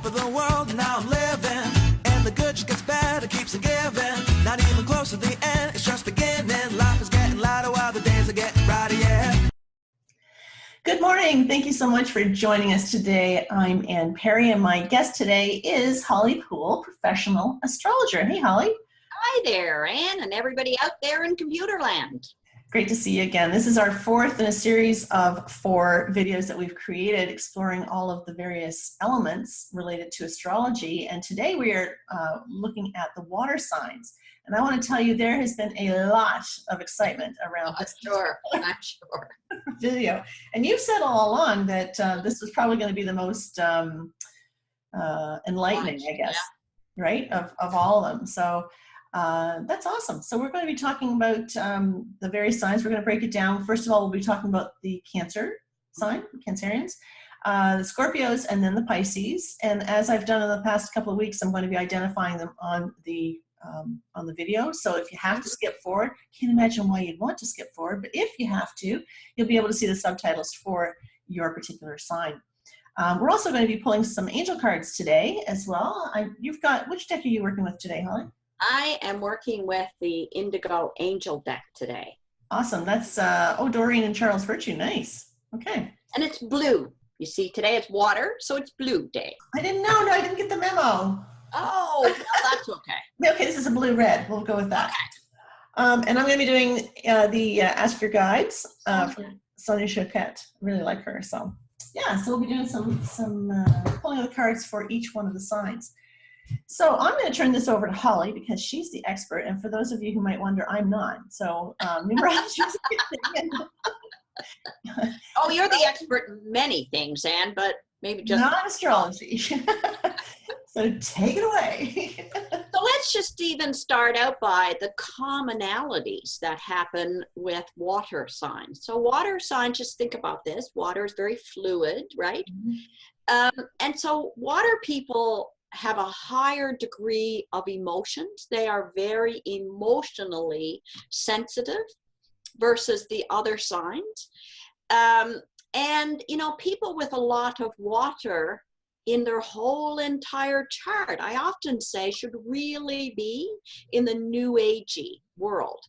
of the world, now I'm living. And the good just gets better, keeps on giving. Not even close to the end, it's just beginning. Life is getting lighter while the days are getting brighter, yeah. Good morning. Thank you so much for joining us today. I'm Ann Perry, and my guest today is Holly Poole, professional astrologer. Hey, Holly. Hi there, Ann, and everybody out there in computer land. Great to see you again. This is our fourth in a series of 4 videos that we've created exploring all of the various elements related to astrology. And today we are looking at the water signs. And I want to tell you there has been a lot of excitement around this I'm sure. video. And you've said all along that this was probably going to be the most enlightening, I guess, right, of all of them. So that's awesome. So we're going to be talking about the various signs. We're going to break it down. First of all, we'll be talking about the Cancer sign, Cancerians, the Scorpios, and then the Pisces. And as I've done in the past couple of weeks, I'm going to be identifying them on the video. So if you have to skip forward, can't imagine why you'd want to skip forward, but if you have to, you'll be able to see the subtitles for your particular sign. We're also going to be pulling some angel cards today as well. You've got, which deck are you working with today, Holly? I am working with the Indigo Angel deck today. Awesome. That's, Doreen and Charles Virtue. Nice. Okay. And it's blue. You see, today it's water, so it's blue day. I didn't know. No, I didn't get the memo. Oh, well, that's okay. Okay, this is a blue-red. We'll go with that. Okay. And I'm going to be doing the Ask Your Guides from Sonia Choquette. I really like her. So, yeah, so we'll be doing some pulling of the cards for each one of the signs. So I'm going to turn this over to Holly because she's the expert. And for those of you who might wonder, I'm not. So numerology is a good thing. Oh, you're the expert in many things, Anne, but maybe just not astrology. So take it away. So let's just even start out by the commonalities that happen with water signs. So water signs, just think about this. Water is very fluid, right? Mm-hmm. And so water people have a higher degree of emotions. They are very emotionally sensitive versus the other signs. And, you know, people with a lot of water in their whole entire chart, I often say, should really be in the New Agey world.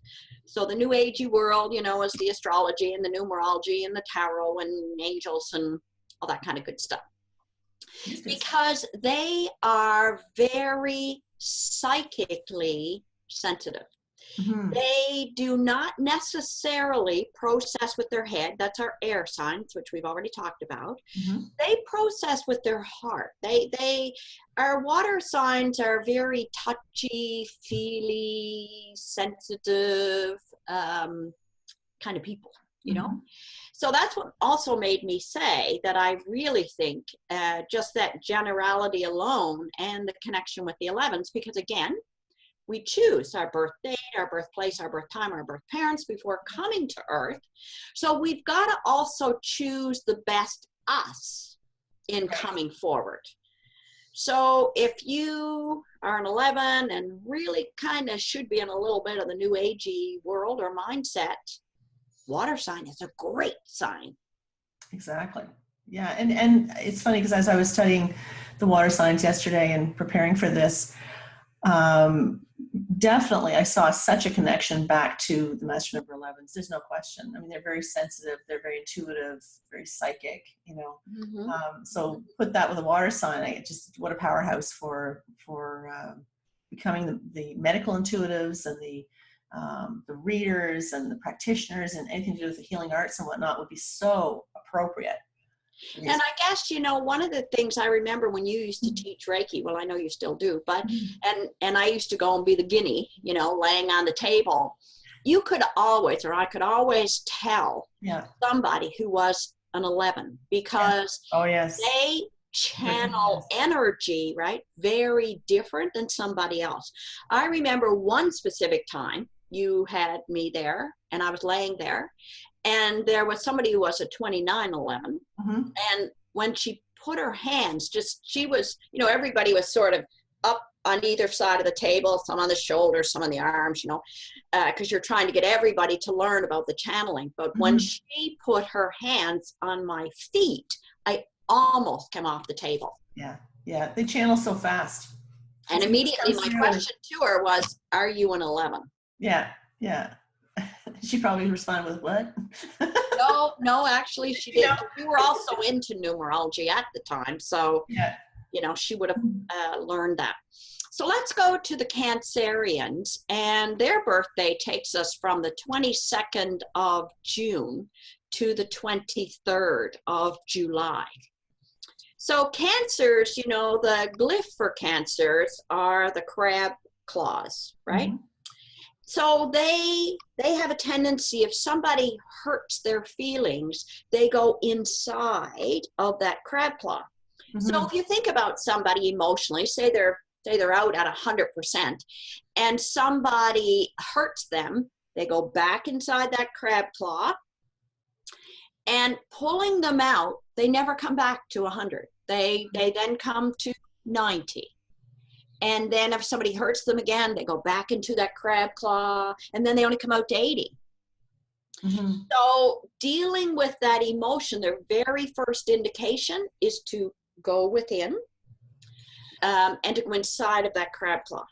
So the New Agey world, you know, is the astrology and the numerology and the tarot and angels and all that kind of good stuff. Because they are very psychically sensitive. Mm-hmm. They do not necessarily process with their head. That's our air signs, which we've already talked about. Mm-hmm. They process with their heart. Our water signs are very touchy, feely, sensitive kind of people, you know? Mm-hmm. So that's what also made me say that I really think just that generality alone and the connection with the 11s, because again, we choose our birth date, our birthplace, our birth time, our birth parents before coming to Earth. So we've got to also choose the best us in coming forward. So if you are an 11 and really kind of should be in a little bit of the New Agey world or mindset, water sign is a great sign. Exactly. Yeah. And it's funny because as I was studying the water signs yesterday and preparing for this, definitely I saw such a connection back to the master number 11s. There's no question. I mean, they're very sensitive, they're very intuitive, very psychic, you know. Mm-hmm. So put that with a water sign, what a powerhouse for becoming the medical intuitives and the readers and the practitioners and anything to do with the healing arts and whatnot would be so appropriate. And I guess, you know, one of the things I remember when you used to teach Reiki, well, I know you still do, but, and I used to go and be the guinea, you know, laying on the table. You could always, or I could always tell somebody who was an 11 because they channel energy, right? Very different than somebody else. I remember one specific time you had me there and I was laying there and there was somebody who was a 2911 and when she put her hands, she was, you know, everybody was sort of up on either side of the table, some on the shoulders, some on the arms, you know, because you're trying to get everybody to learn about the channeling. But when she put her hands on my feet, I almost came off the table. Yeah. Yeah, they channel so fast. And immediately my question to her was, are you an 11? Yeah, yeah. She probably responded with, what? No, actually she did. We were also into numerology at the time. So, Yeah. you know, she would have learned that. So let's go to the Cancerians, and their birthday takes us from the 22nd of June to the 23rd of July. So Cancers, you know, the glyph for Cancers are the crab claws, right? Mm-hmm. So they have a tendency, if somebody hurts their feelings, they go inside of that crab claw. Mm-hmm. So if you think about somebody emotionally, say they're out at 100%, and somebody hurts them, they go back inside that crab claw, and pulling them out, they never come back to 100. They then come to 90. And then if somebody hurts them again, they go back into that crab claw, and then they only come out to 80. Mm-hmm. So dealing with that emotion, their very first indication is to go within and to go inside of that crab claw.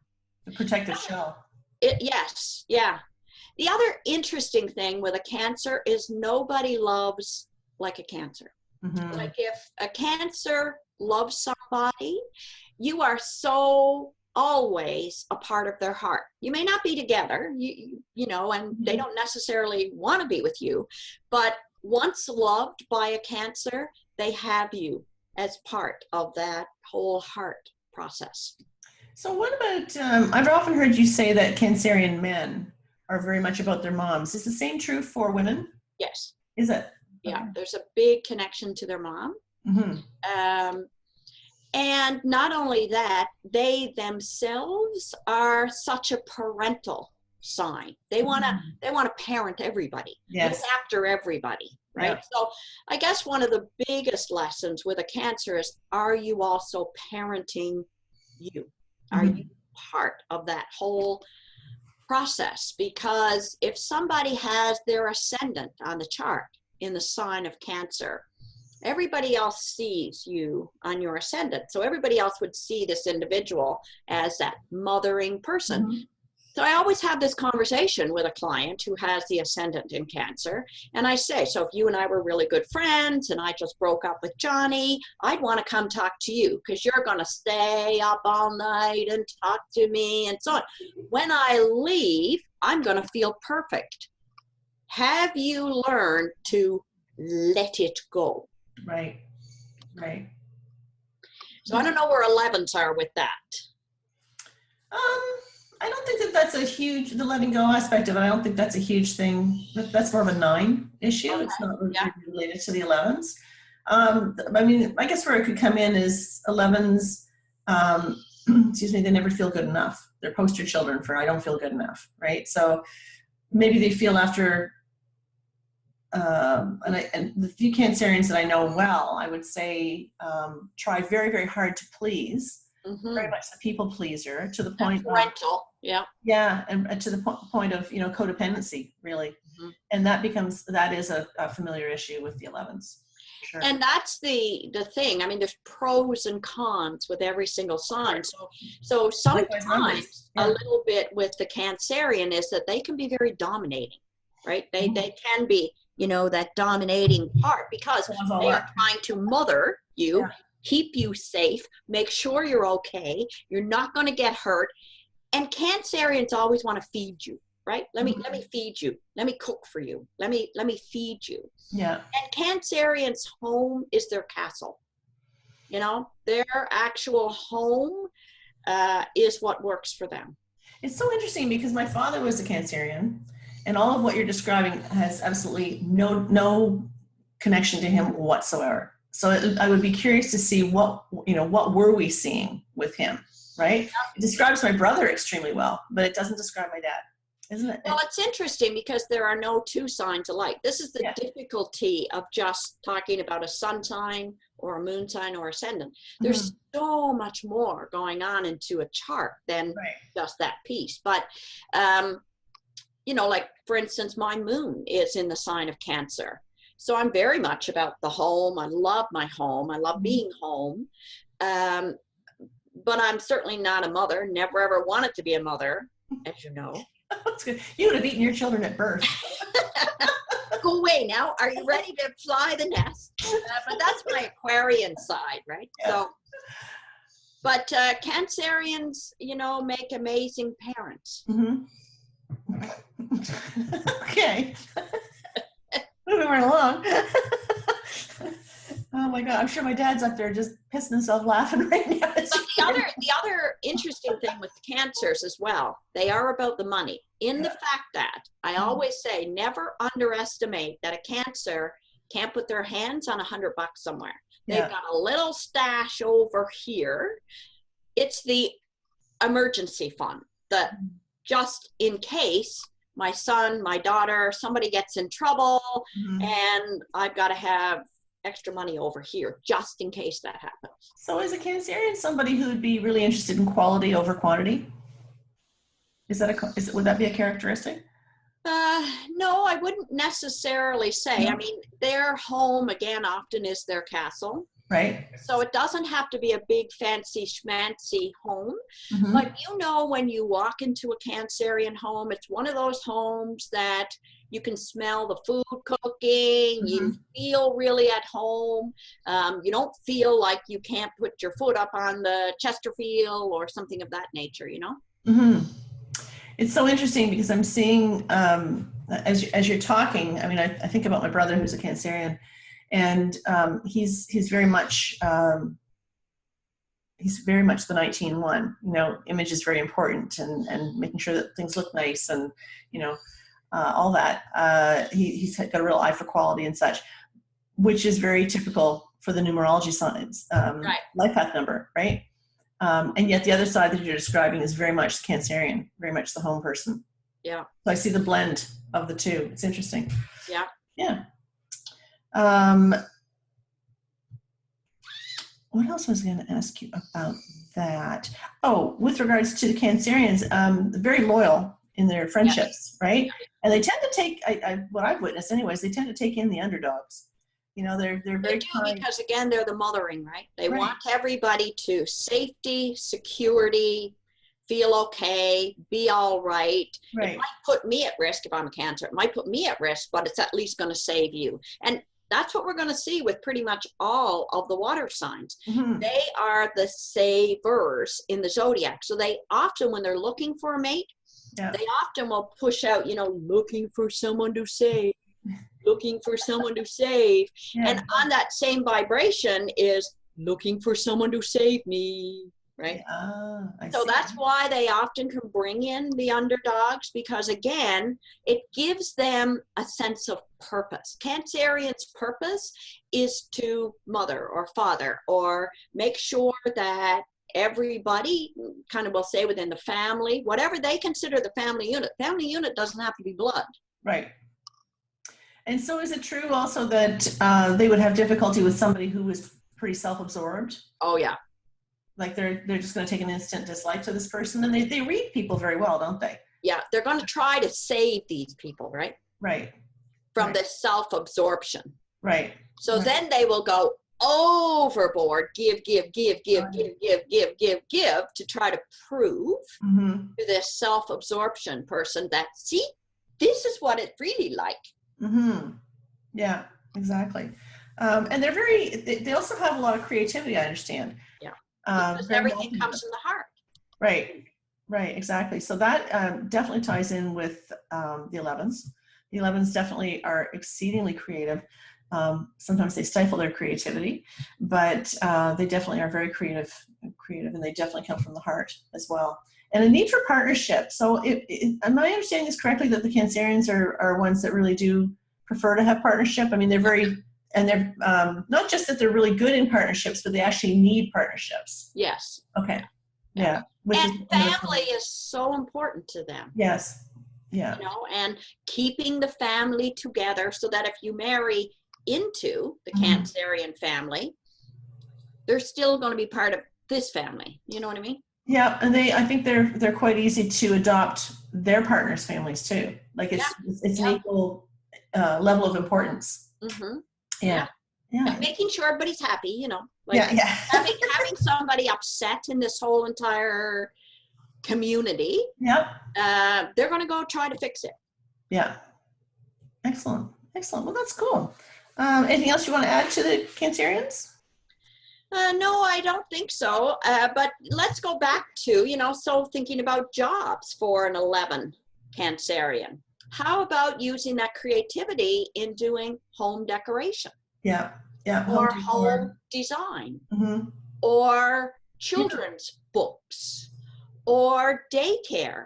The protective shell. Yes, yeah. The other interesting thing with a Cancer is nobody loves like a Cancer. Mm-hmm. Like if a Cancer loves somebody, you are so always a part of their heart. You may not be together, you know, and mm-hmm. they don't necessarily want to be with you, but once loved by a Cancer, they have you as part of that whole heart process. So what about, I've often heard you say that Cancerian men are very much about their moms. Is the same true for women? Yes. Is it? Yeah, okay. There's a big connection to their mom. Mm-hmm. And not only that, they themselves are such a parental sign. They want to parent everybody. Yes. Look after everybody, right? Yeah. So I guess one of the biggest lessons with a Cancer is, are you also parenting you? Mm-hmm. Are you part of that whole process? Because if somebody has their ascendant on the chart in the sign of Cancer, everybody else sees you on your ascendant. So everybody else would see this individual as that mothering person. Mm-hmm. So I always have this conversation with a client who has the ascendant in Cancer. And I say, so if you and I were really good friends and I just broke up with Johnny, I'd want to come talk to you because you're going to stay up all night and talk to me and so on. When I leave, I'm going to feel perfect. Have you learned to let it go? Right, right. So I don't know where 11s are with that. I don't think that that's a huge, the letting go aspect of it, I don't think that's a huge thing. That's more of a 9 issue. Okay. It's not related to the 11s. I mean, I guess where it could come in is 11s, excuse me, they never feel good enough. They're poster children for I don't feel good enough, right? So maybe they feel after, and the few Cancerians that I know well, I would say try very, very hard to please. Mm-hmm. Very much the people pleaser to the point parental, and to the point of, you know, codependency, really. Mm-hmm. And that is a familiar issue with the 11s. Sure. And that's the thing. I mean, there's pros and cons with every single sign. So sometimes a little bit with the Cancerian is that they can be very dominating, right? They can be, you know, that dominating part because they are trying to mother you. Yeah. Keep you safe, make sure you're okay, you're not going to get hurt. And Cancerians always want to feed you, right? Let me feed you. Let me cook for you. Let me feed you. Yeah. And Cancerians' home is their castle. You know, their actual home is what works for them. It's so interesting because my father was a Cancerian, and all of what you're describing has absolutely no connection to him whatsoever. So I would be curious to see what were we seeing with him, right? It describes my brother extremely well, but it doesn't describe my dad, isn't it? Well, it's interesting because there are no two signs alike. This is the difficulty of just talking about a sun sign or a moon sign or ascendant. There's so much more going on into a chart than just that piece. But, you know, like, for instance, my moon is in the sign of Cancer. So I'm very much about the home. I love my home. I love being home. but I'm certainly not a mother. Never ever wanted to be a mother, as you know. That's good. You would have eaten your children at birth. Go away now. Are you ready to fly the nest? But that's my Aquarian side, right? Yeah. So, but Cancerians, you know, make amazing parents. Mm-hmm. Okay. Moving right along. Oh my God, I'm sure my dad's up there just pissing himself laughing right now. But the other interesting thing with the Cancers as well, they are about the money. In the fact that I always say, never underestimate that a Cancer can't put their hands on $100 somewhere. They've got a little stash over here. It's the emergency fund that just in case my son, my daughter, somebody gets in trouble, and I've got to have extra money over here just in case that happens. So is a Cancerian somebody who would be really interested in quality over quantity? Would that be a characteristic? No, I wouldn't necessarily say. I mean, their home, again, often is their castle. Right. So it doesn't have to be a big, fancy, schmancy home. But you know, when you walk into a Cancerian home, it's one of those homes that you can smell the food cooking. You feel really at home. You don't feel like you can't put your foot up on the Chesterfield or something of that nature, you know? It's so interesting because I'm seeing, as you're talking, I mean, I think about my brother who's a Cancerian, and he's very much the 19-1. You know, image is very important, and making sure that things look nice, and you know, all that. He's got a real eye for quality and such, which is very typical for the numerology signs, life path number, right? And yet the other side that you're describing is very much Cancerian, very much the home person. Yeah. So I see the blend of the two. It's interesting. Yeah. Yeah. What else was I going to ask you about that? Oh, with regards to the Cancerians, very loyal in their friendships, right? And they tend to take, what I've witnessed anyways, they tend to take in the underdogs. You know, they're very kind. Because again, they're the mothering, right? They want everybody to safety, security, feel okay, be all right. It might put me at risk if I'm a Cancer. It might put me at risk, but it's at least going to save you. And that's what we're going to see with pretty much all of the water signs. They are the savers in the zodiac. So they often, when they're looking for a mate, they often will push out, you know, looking for someone to save. Looking for someone to save. And on that same vibration is looking for someone to save me, right? So that's why they often can bring in the underdogs, because again, it gives them a sense of purpose. Cancerian's purpose is to mother or father, or make sure that everybody kind of will say within the family, whatever they consider the family unit doesn't have to be blood. Right. And so is it true also that they would have difficulty with somebody who was pretty self-absorbed? Oh, yeah. Like they're just going to take an instant dislike to this person, and they read people very well, don't they? Yeah, they're going to try to save these people, right? Right. From the self-absorption. Right. So then they will go overboard, give to try to prove to this self-absorption person that, see, this is what it's really like. Yeah, exactly. And they're they also have a lot of creativity, I understand. Yeah. Because everything comes from the heart. Right, exactly. So that definitely ties in with the 11s. The 11s definitely are exceedingly creative. Sometimes they stifle their creativity, but they definitely are very creative, and they definitely come from the heart as well. And a need for partnership. So am I understanding this correctly, that the Cancerians are ones that really do prefer to have partnership? I mean, they're not just that they're really good in partnerships, but they actually need partnerships. Yes. Okay. Yeah. And family is so important to them. Yes. Yeah. You know, and keeping the family together so that if you marry into the Cancerian family, they're still going to be part of this family. You know what I mean? Yeah, and I think they're quite easy to adopt their partners' families too. Like it's an equal level of importance. Yeah. Yeah. Making sure everybody's happy, you know, like Yeah. Yeah. having somebody upset in this whole entire community, Yep. they're going to go try to fix it. Yeah. Excellent. Excellent. Well, that's cool. Anything else you want to add to the Cancerians? No, I don't think so. But let's go back to, you know, so thinking about jobs for an 11 Cancerian. How about using that creativity in doing home decoration? Yeah. Yeah. Or decor. home design, Mm-hmm. or children's books, or daycare.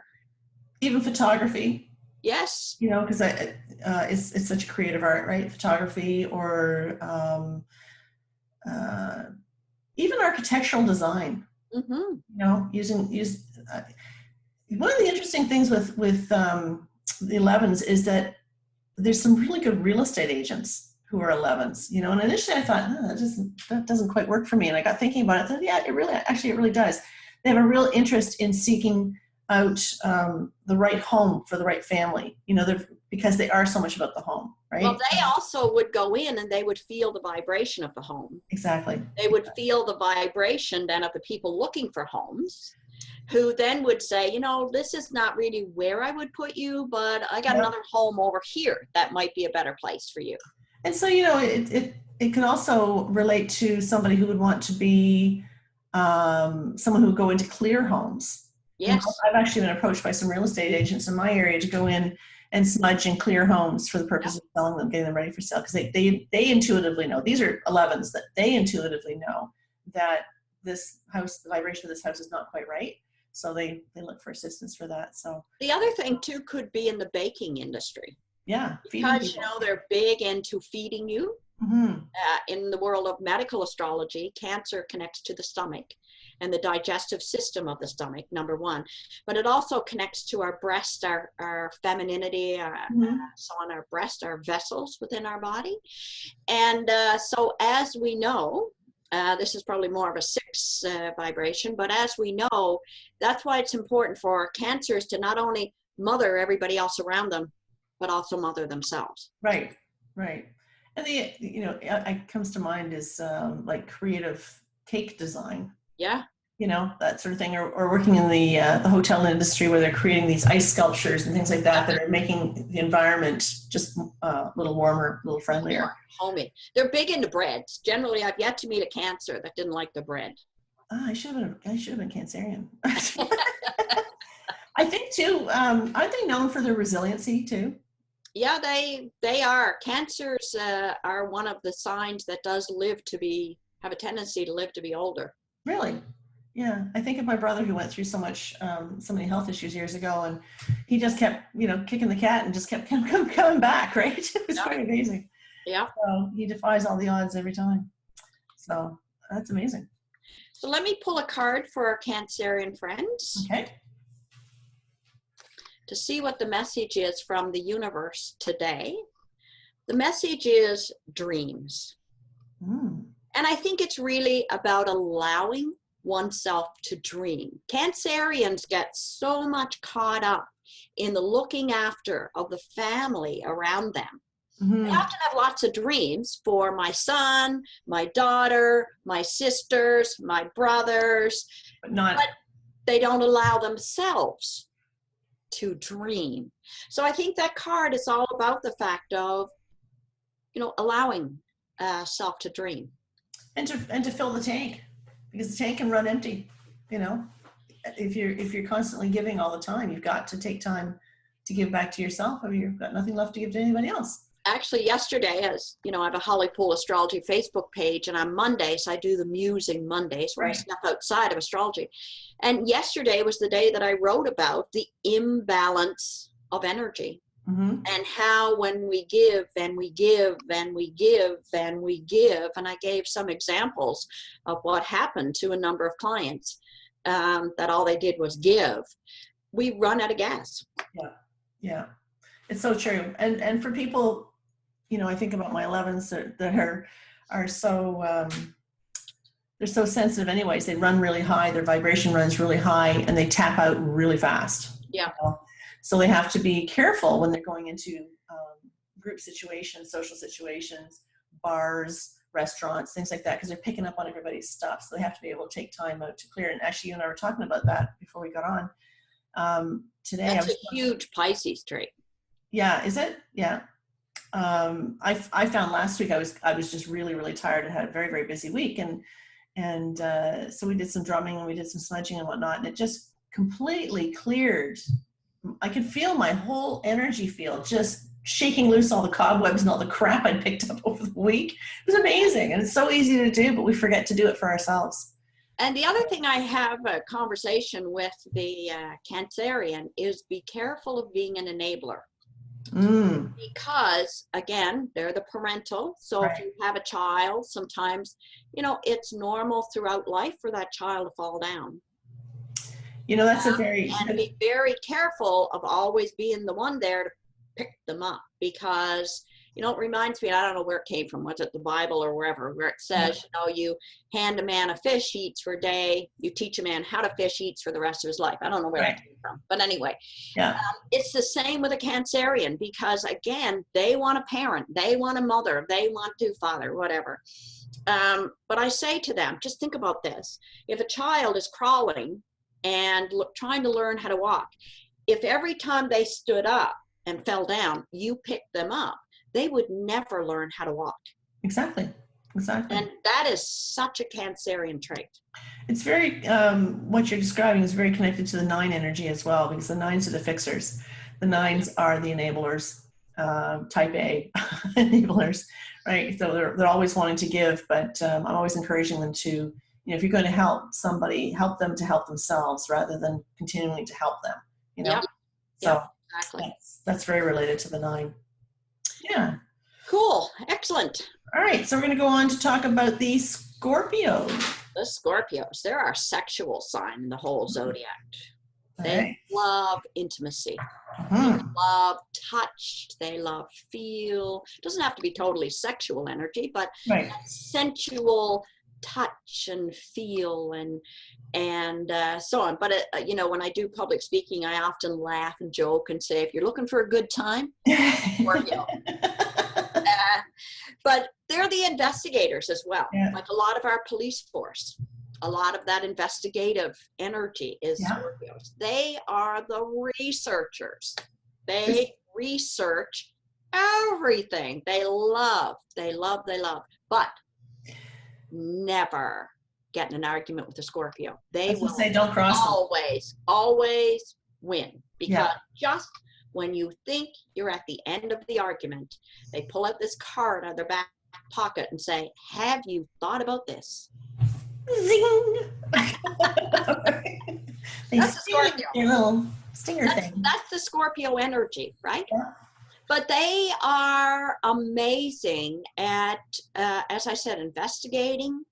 Even photography. Yes. You know, because it's such a creative art, right? Photography, or even architectural design. Mm-hmm. You know, one of the interesting things with the 11s is that there's some really good real estate agents who are 11s. You know, and initially I thought, that doesn't quite work for me. And I got thinking about it. I thought, yeah, it really does. They have a real interest in seeking out the right home for the right family. You know, because they are so much about the home, right? Well, they also would go in and they would feel the vibration of the home. Exactly. They would feel the vibration then of the people looking for homes, who then would say, you know, this is not really where I would put you, but I got another home over here that might be a better place for you. And so, you know, it can also relate to somebody who would want to be someone who would go into clear homes. Yes. I've actually been approached by some real estate agents in my area to go in and smudge and clear homes for the purpose of selling them, getting them ready for sale. Because they intuitively know, these are 11s, that they intuitively know that this house, the vibration of this house is not quite right. So they look for assistance for that. So the other thing too could be in the baking industry. Yeah. Because, you know, they're big into feeding you. Mm-hmm. In the world of medical astrology, Cancer connects to the stomach and the digestive system of the stomach, number one. But it also connects to our breast, our femininity, so on our breast, our vessels within our body. And so as we know, this is probably more of a 6 vibration, but as we know, that's why it's important for Cancers to not only mother everybody else around them, but also mother themselves. Right, right. And it comes to mind is like creative cake design. Yeah. You know, that sort of thing, or working in the hotel industry where they're creating these ice sculptures and things like that that are making the environment just a little warmer, a little friendlier. More homey. They're big into breads. Generally, I've yet to meet a Cancer that didn't like the bread. I should have been Cancerian. I think too. Aren't they known for their resiliency too? Yeah, they are. Cancers are one of the signs that does have a tendency to live to be older. Really? Yeah. I think of my brother who went through so many health issues years ago, and he just kept, kicking the cat and just kept coming back, right? It was quite amazing. Yeah. So he defies all the odds every time. So that's amazing. So let me pull a card for our Cancerian friends. Okay. To see what the message is from the universe today. The message is dreams. And I think it's really about allowing oneself to dream. Cancerians get so much caught up in the looking after of the family around them. I often have lots of dreams for my son, my daughter, my sisters, my brothers, but they don't allow themselves to dream. So I think that card is all about the fact of, allowing self to dream. And to fill the tank, because the tank can run empty. If you're constantly giving all the time, you've got to take time to give back to yourself, or you've got nothing left to give to anybody else. Actually, yesterday, as you know, I have a Poole Astrologer Facebook page, and on Mondays I do the Musing Mondays, where I step outside of astrology. And yesterday was the day that I wrote about the imbalance of energy, and how when we give and we give and we give and we give, and I gave some examples of what happened to a number of clients that all they did was give, we run out of gas. Yeah, it's so true. And for people, I think about my 11s that are so they're so sensitive anyways. They run really high, their vibration runs really high, and they tap out really fast. Yeah. So they have to be careful when they're going into group situations, social situations, bars, restaurants, things like that, because they're picking up on everybody's stuff. So they have to be able to take time out to clear. And actually, you and I were talking about that before we got on. Today, That's a huge Pisces trait. Yeah, is it? Yeah. I found last week I was just really, really tired and had a very, very busy week. And so we did some drumming and we did some smudging and whatnot. And it just completely cleared. I could feel my whole energy field just shaking loose all the cobwebs and all the crap I'd picked up over the week. It was amazing. And it's so easy to do, but we forget to do it for ourselves. And the other thing I have a conversation with the Cancerian is be careful of being an enabler. Because again, they're the parental. So Right. if you have a child, sometimes, you know, it's normal throughout life for that child to fall down. You know, that's a very... And be very careful of always being the one there to pick them up, because, you know, it reminds me, I don't know where it came from, was it the Bible or wherever, where it says, you know, you hand a man a fish, he eats for a day, you teach a man how to fish, he eats for the rest of his life. I don't know where Right. that came from, but anyway, Yeah. it's the same with a Cancerian, because again, they want a parent, they want a mother, they want to father, whatever. But I say to them, just think about this. If a child is crawling and trying to learn how to walk, if every time they stood up and fell down, you picked them up, they would never learn how to walk. Exactly. Exactly. And that is such a Cancerian trait. It's very, what you're describing is very connected to the 9 energy as well, because the 9s are the fixers. The 9s are the enablers, type A enablers, right? So they're always wanting to give, but I'm always encouraging them to, you know, if you're going to help somebody, help them to help themselves rather than continuing to help them, you know? Yep. So Yep, exactly. that's very related to the 9. Yeah. Cool. Excellent. All right. So we're going to go on to talk about the Scorpio. The Scorpios, they're our sexual sign in the whole zodiac. They Right. love intimacy. They Mhm. love touch. They love feel. It doesn't have to be totally sexual energy, but Right. sensual touch and feel and so on. But you know, when I do public speaking, I often laugh and joke and say, if you're looking for a good time, Scorpio. But they're the investigators as well. Yeah. Like a lot of our police force, a lot of that investigative energy is Yeah. Scorpios. They are the researchers. They research everything. They love, but never get in an argument with a Scorpio. They will say don't cross them. always win, because Yeah. just when you think you're at the end of the argument, they pull out this card out of their back pocket and say, have you thought about this? Zing. They That's a sting Scorpio. their little stinger thing. That's the Scorpio energy, right? Yeah. But they are amazing at, as I said, investigating,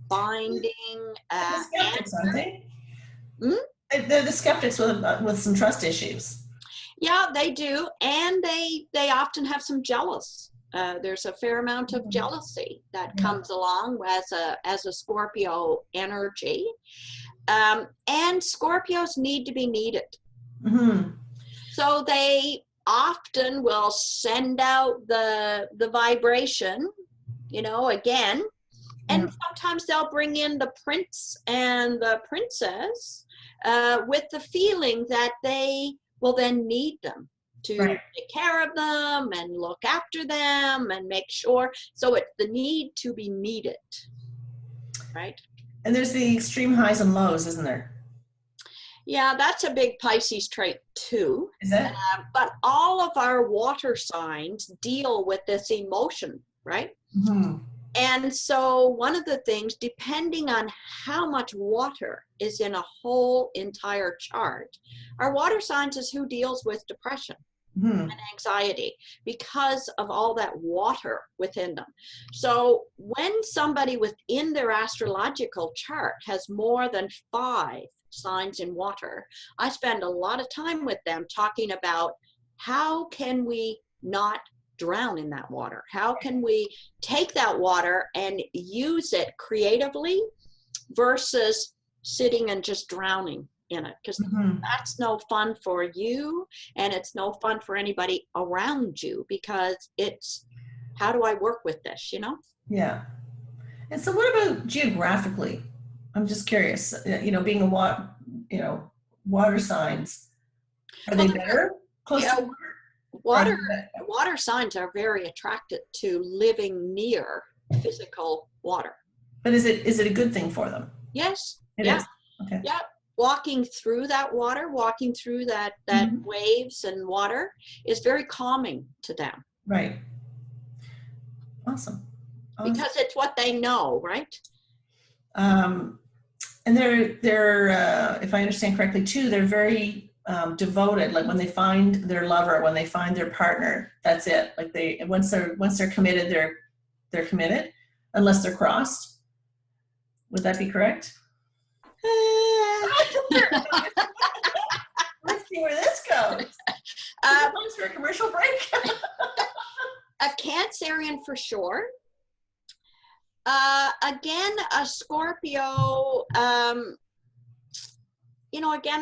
finding They're skeptics, aren't answers. they? They're the skeptics with some trust issues. Yeah, they do, and they often have some jealous. There's a fair amount of jealousy that Yeah. comes along as a Scorpio energy, and Scorpios need to be needed. Mm-hmm. So they often will send out the vibration, you know, again, and sometimes they'll bring in the prince and the princess with the feeling that they will then need them to take care of them and look after them and make sure. So it's the need to be needed, right? And there's the extreme highs and lows, isn't there? Yeah, that's a big Pisces trait too. Is it? But all of our water signs deal with this emotion, right? Mm-hmm. And so one of the things, depending on how much water is in a whole entire chart, our water signs is who deals with depression and anxiety because of all that water within them. So when somebody within their astrological chart has more than 5 signs in water, I spend a lot of time with them talking about how can we not drown in that water? How can we take that water and use it creatively versus sitting and just drowning in it? Because that's no fun for you, and it's no fun for anybody around you, because it's, how do I work with this, you know? Yeah. And so what about geographically? I'm just curious, being water signs, are they Well, better close yeah, to water? water water signs are very attracted to living near physical water. But is it a good thing for them? Yes. It Yeah. is. Okay. Yeah. Walking through that water, walking through that Mhm. waves and water is very calming to them Right. Awesome. Awesome. because it's what they know, right? And they're if I understand correctly too, they're very devoted. Like when they find their lover, when they find their partner, that's it. Like once they're committed, they're committed, unless they're crossed. Would that be correct? Let's see where this goes. Time for a commercial break. A Cancerian for sure. Again, a Scorpio, again,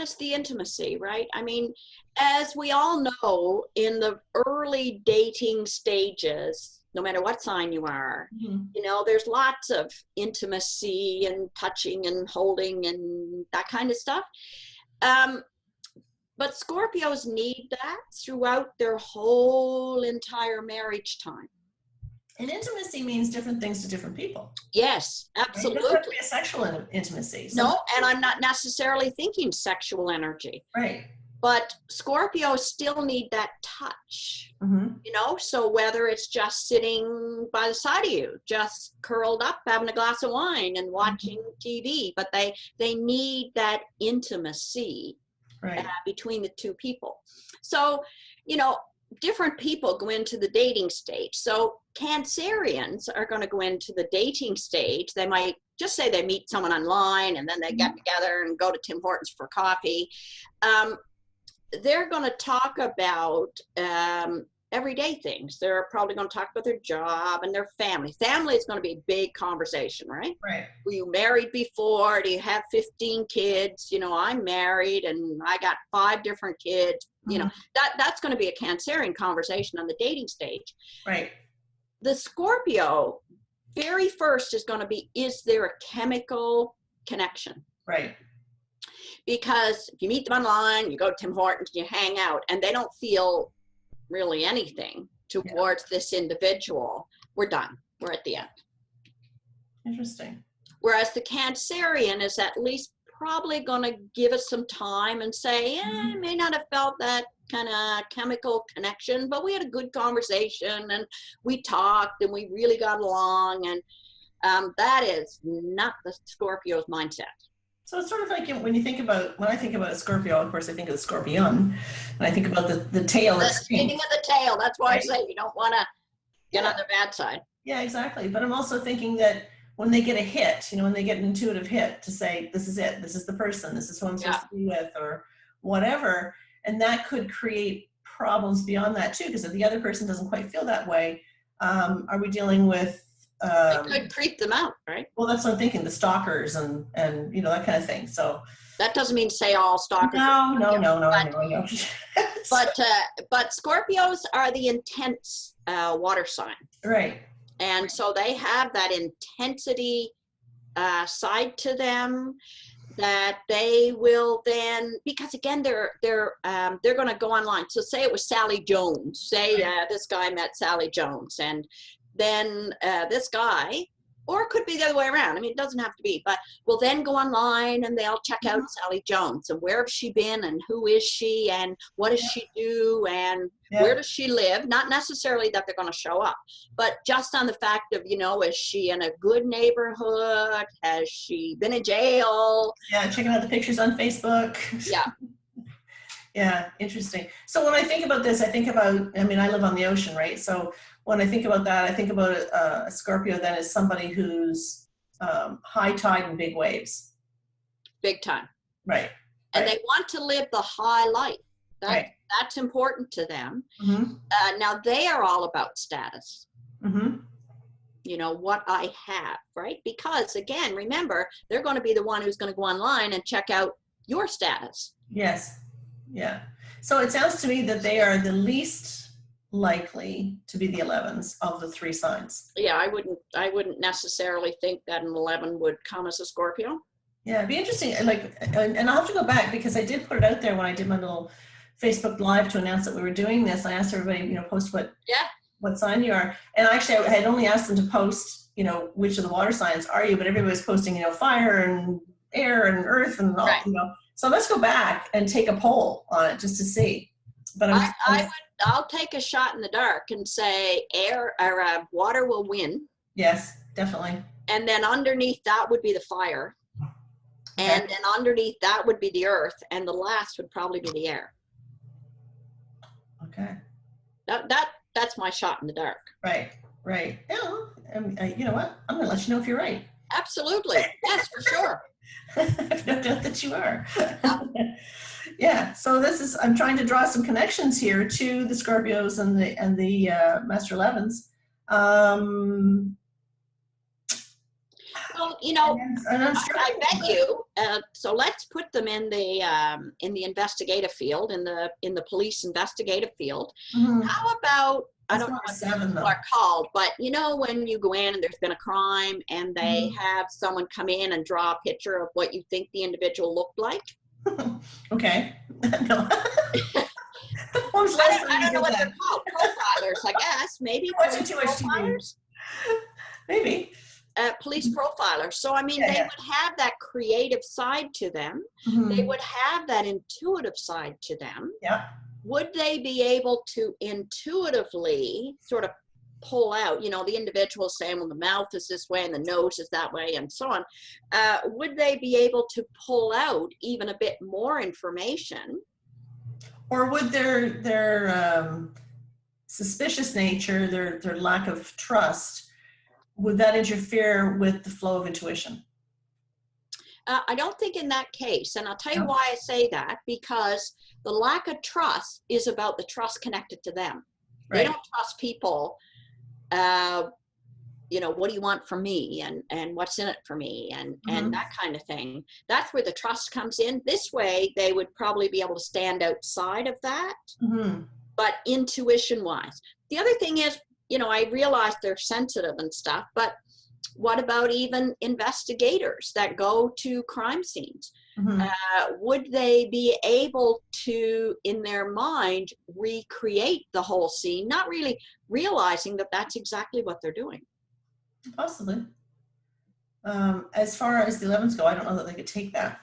it's the intimacy, right? I mean, as we all know, in the early dating stages, no matter what sign you are, there's lots of intimacy and touching and holding and that kind of stuff. But Scorpios need that throughout their whole entire marriage time. And intimacy means different things to different people. Yes, absolutely. It doesn't have to be a sexual intimacy. No, and I'm not necessarily thinking sexual energy. Right. But Scorpios still need that touch, so whether it's just sitting by the side of you, just curled up, having a glass of wine and watching TV, but they need that intimacy between the two people. So, different people go into the dating stage. So Cancerians are going to go into the dating stage. They might just say they meet someone online and then they get together and go to Tim Hortons for coffee. They're going to talk about everyday things. They're probably going to talk about their job and their family. Family is going to be a big conversation, right? Right. Were you married before? Do you have 15 kids? I'm married and I got 5 different kids. That's going to be a Cancerian conversation on the dating stage. Right. The Scorpio, very first is going to be, is there a chemical connection? Right. Because if you meet them online, you go to Tim Hortons, you hang out, and they don't feel really anything towards this individual, we're done. We're at the end. Interesting. Whereas the Cancerian is at least probably going to give us some time and say, I may not have felt that kind of chemical connection, but we had a good conversation and we talked and we really got along. And that is not the Scorpio's mindset. So it's sort of like when I think about a Scorpio, of course, I think of the scorpion, and I think about the tail. The skinning of the tail. That's why I say you don't want to get on the bad side. Yeah, exactly. But I'm also thinking that when they get a hit, when they get an intuitive hit to say, this is it, this is the person, this is who I'm supposed to be with, or whatever, and that could create problems beyond that too, because if the other person doesn't quite feel that way, are we dealing with it could creep them out, right? Well, that's what I'm thinking, the stalkers and that kind of thing. So that doesn't mean say all stalkers. No. But Scorpios are the intense water sign. Right. And so they have that intensity side to them that they will then, because again, they're going to go online. So say it was Sally Jones. Say this guy met Sally Jones, and then this guy, or it could be the other way around. I mean, it doesn't have to be, but we'll then go online and they'll check out Sally Jones and where has she been and who is she and what does she do and where does she live? Not necessarily that they're going to show up, but just on the fact of, is she in a good neighborhood? Has she been in jail? Yeah, checking out the pictures on Facebook. Yeah. Yeah, interesting. So when I think about this, I live on the ocean, right? So when I think about that, I think about a Scorpio then as somebody who's high tide and big waves. Big time. Right. And they want to live the high life. That's important to them. Now they are all about status. What I have, right? Because again, remember, they're going to be the one who's going to go online and check out your status. Yes. Yeah. So it sounds to me that they are the least likely to be the 11s of the 3 signs. Yeah, I wouldn't necessarily think that an 11 would come as a Scorpio. Yeah, it'd be interesting. And I'll have to go back because I did put it out there when I did my little Facebook Live to announce that we were doing this. I asked everybody, post what sign you are. And actually, I had only asked them to post, which of the water signs are you, but everybody was posting, fire and air and earth and all, Right. So let's go back and take a poll on it just to see. But I'll take a shot in the dark and say air or water will win. Yes, definitely. And then underneath that would be the fire. Okay. And then underneath that would be the earth. And the last would probably be the air. Okay. That's my shot in the dark. Right. Yeah. You know what? I'm going to let you know if you're right. Absolutely. Yes, for sure. I have no doubt that you are. Yeah. So I'm trying to draw some connections here to the Scorpios and the Master 11s. Well, And I bet you. So let's put them in the investigative field, in the police investigative field. Mhm. How about, I don't know That's what not 7 people though. are called, but when you go in and there's been a crime and they Mhm. have someone come in and draw a picture of what you think the individual looked like. Okay. No. I don't know what they're called. Profilers, I guess. Maybe Watching police too much TV. profilers. Maybe. Police profilers. So, I mean, Yeah, they yeah. would have that creative side to them. Mhm. They would have that intuitive side to them. Yeah. Would they be able to intuitively sort of pull out, the individual saying, well, the mouth is this way and the nose is that way and so on. Would they be able to pull out even a bit more information? Or would their suspicious nature, their lack of trust, would that interfere with the flow of intuition? I don't think in that case. And I'll tell you No. why I say that, because the lack of trust is about the trust connected to them. They Right. don't trust people. What do you want from me, and what's in it for me, and that kind of thing. That's where the trust comes in. This way, they would probably be able to stand outside of that, Mm-hmm. but intuition-wise. The other thing is, I realize they're sensitive and stuff, but what about even investigators that go to crime scenes? Mm-hmm. Would they be able to, in their mind, recreate the whole scene, not really realizing that that's exactly what they're doing? Possibly. As far as the 11s go, I don't know that they could take that.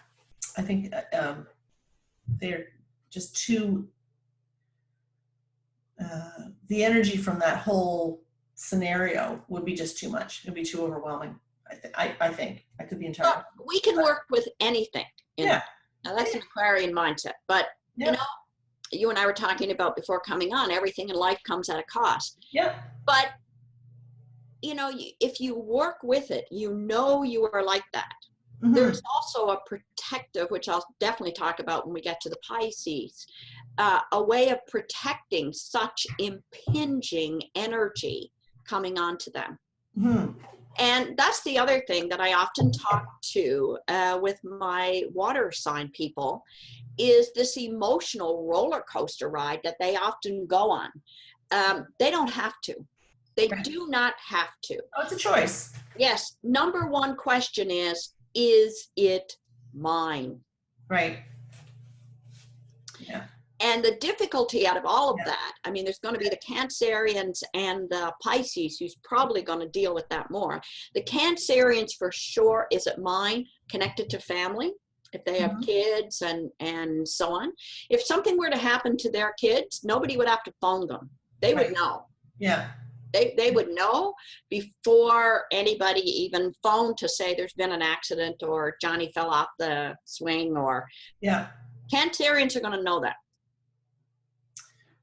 I think they're just too, the energy from that whole scenario would be just too much. It'd be too overwhelming. I think. I could be entirely. Well, we can work with anything. Yeah. Now, that's an Aquarian mindset. But, Yeah. you and I were talking about before coming on, everything in life comes at a cost. Yeah. But, if you work with it, you are like that. Mhm. There's also a protective, which I'll definitely talk about when we get to the Pisces, a way of protecting such impinging energy coming onto them. Mhm. And that's the other thing that I often talk to with my water sign people, is this emotional roller coaster ride that they often go on. They don't have to. They Right. do not have to. Oh, it's a choice. Yes, number one question is it mine? Right. Yeah. And the difficulty out of all of Yeah. that, I mean, there's going to be the Cancerians and the Pisces, who's probably going to deal with that more. The Cancerians, for sure, is it mine, connected to family, if they have Mhm. kids and so on. If something were to happen to their kids, nobody would have to phone them. They would Right. know. Yeah. They would know before anybody even phoned to say there's been an accident or Johnny fell off the swing, or Yeah. Cancerians are going to know that.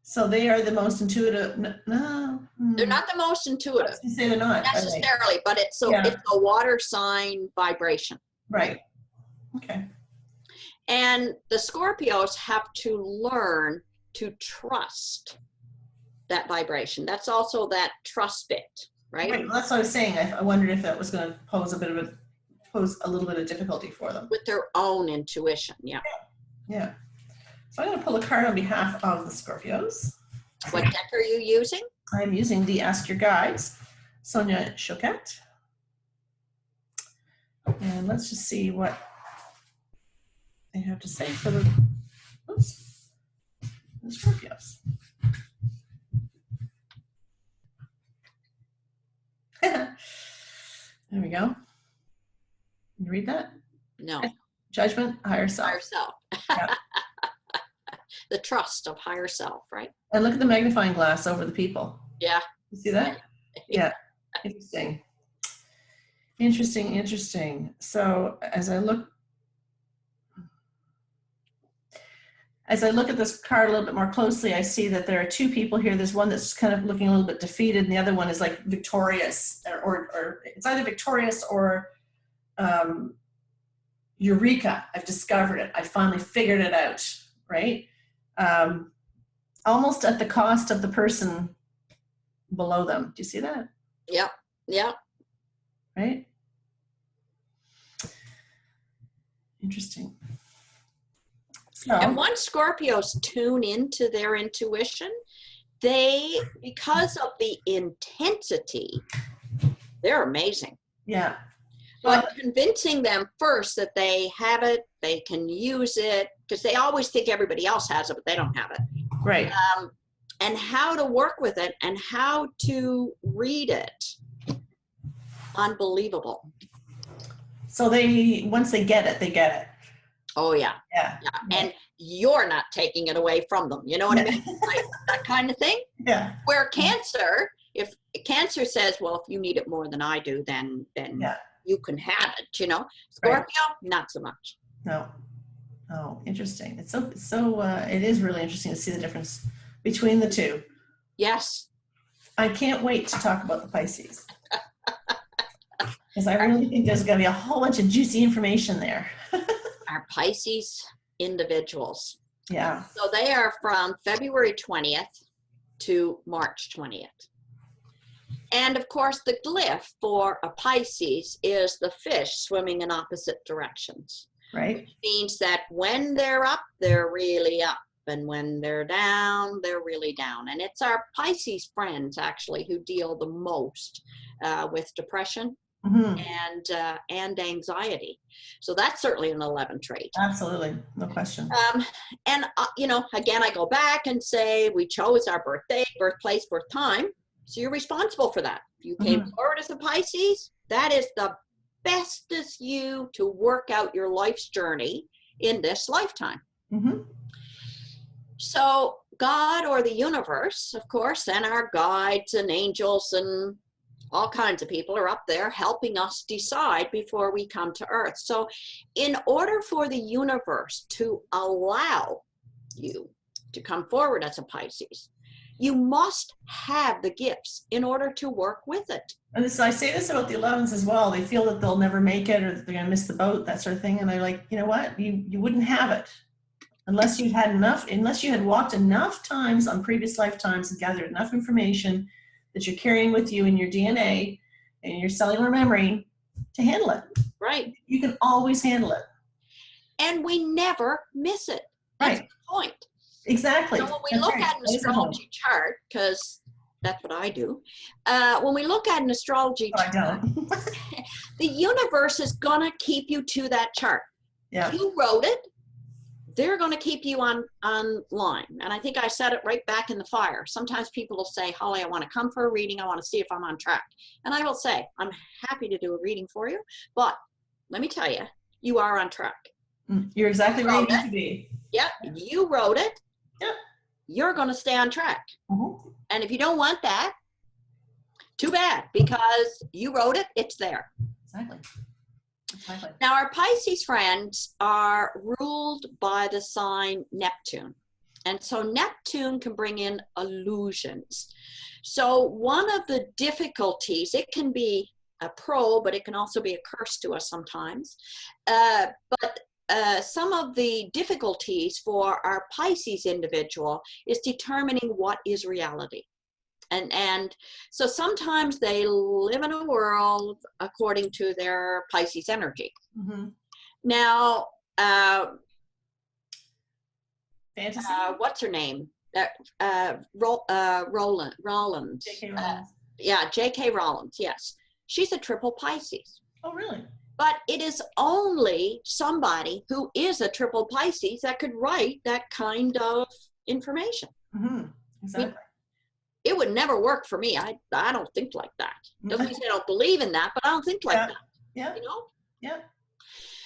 So they are the most intuitive. No. They're not the most I intuitive was gonna say they're not. Are they? necessarily, but it's Yeah. it's a water sign vibration. Right. Okay. And the Scorpios have to learn to trust that vibration. That's also that trust bit, right? Right. Well, that's what I was saying. I wondered if that was going to pose a little bit of difficulty for them. With their own intuition. Yeah. Yeah. So I'm going to pull a card on behalf of the Scorpios. What deck are you using? I'm using the Ask Your Guides, Sonia Choquette. And let's just see what they have to say for the Scorpios. There we go. Can you read that? No. Judgment, higher self. Higher self. Yeah. The trust of higher self, right? And look at the magnifying glass over the people. Yeah. You see that? Yeah. Interesting. Interesting, interesting. So as I look at this card a little bit more closely, I see that there are two people here. There's one that's kind of looking a little bit defeated, and the other one is like victorious, or it's either victorious or Eureka, I've discovered it. I finally figured it out, right? Almost at the cost of the person below them. Do you see that? Yep. Yep. Right? Interesting. So, And once Scorpios tune into their intuition, because of the intensity, they're amazing. yeah. But convincing them first that they have it, they can use it, because they always think everybody else has it, but they don't have it. Right. And how to work with it and how to read it. Unbelievable. So once they get it, they get it. Oh, yeah. Yeah. Yeah. And you're not taking it away from them. You know what I mean? Like that kind of thing. Yeah. Where Cancer, if Cancer says, well, if you need it more than I do, then Yeah. you can have it, you know. Scorpio, not so much. No. Oh, interesting. It's so it is really interesting to see the difference between the two. Yes. I can't wait to talk about the Pisces. Because I really think there's going to be a whole bunch of juicy information there. Our Pisces individuals. Yeah. So they are from February 20th to March 20th. And of course, the glyph for a Pisces is the fish swimming in opposite directions. Right. Which means that when they're up, they're really up. And when they're down, they're really down. And it's our Pisces friends, actually, who deal the most with depression and anxiety. So that's certainly an 11 trait. Absolutely. No question. And, you know, again, I go back and say we chose our birthday, birthplace, birth time. So you're responsible for that. If you came forward as a Pisces, that is the bestest you to work out your life's journey in this lifetime. So God or the universe, of course, and our guides and angels and all kinds of people are up there helping us decide before we come to Earth. So in order for the universe to allow you to come forward as a Pisces, you must have the gifts in order to work with it. And I say this about the 11s as well. They feel that they'll never make it or that they're going to miss the boat, that sort of thing. And they're like, you know what? You wouldn't have it unless you had walked enough times on previous lifetimes and gathered enough information that you're carrying with you in your DNA and your cellular memory to handle it. Right. You can always handle it. And we never miss it. That's Right. the point. Exactly. So when we look at an astrology chart, because that's what I do, when we look at an astrology chart, the universe is going to keep you to that chart. Yeah. You wrote it. They're going to keep you on line. And I think I said it right back in the fire. Sometimes people will say, Holly, I want to come for a reading. I want to see if I'm on track. And I will say, I'm happy to do a reading for you. But let me tell you, you are on track. You're exactly where you need to be. Yep. You wrote it. Yep. You're going to stay on track. And if you don't want that, too bad, because you wrote it, it's there. Exactly. Exactly. Now, our Pisces friends are ruled by the sign Neptune. And so Neptune can bring in illusions. So one of the difficulties, it can be a pro, but it can also be a curse to us sometimes. But some of the difficulties for our Pisces individual is determining what is reality. And so sometimes they live in a world according to their Pisces energy. Now, Fantasy? what's her name? Rollins. J.K. Rowling. Yeah, J.K. Rowling, yes. She's a triple Pisces. Oh, really? But it is only somebody who is a triple Pisces that could write that kind of information. Mm-hmm. Exactly. It would never work for me. I don't think like that. Doesn't mean I don't believe in that, but I don't think like that. Yeah. You know? Yeah.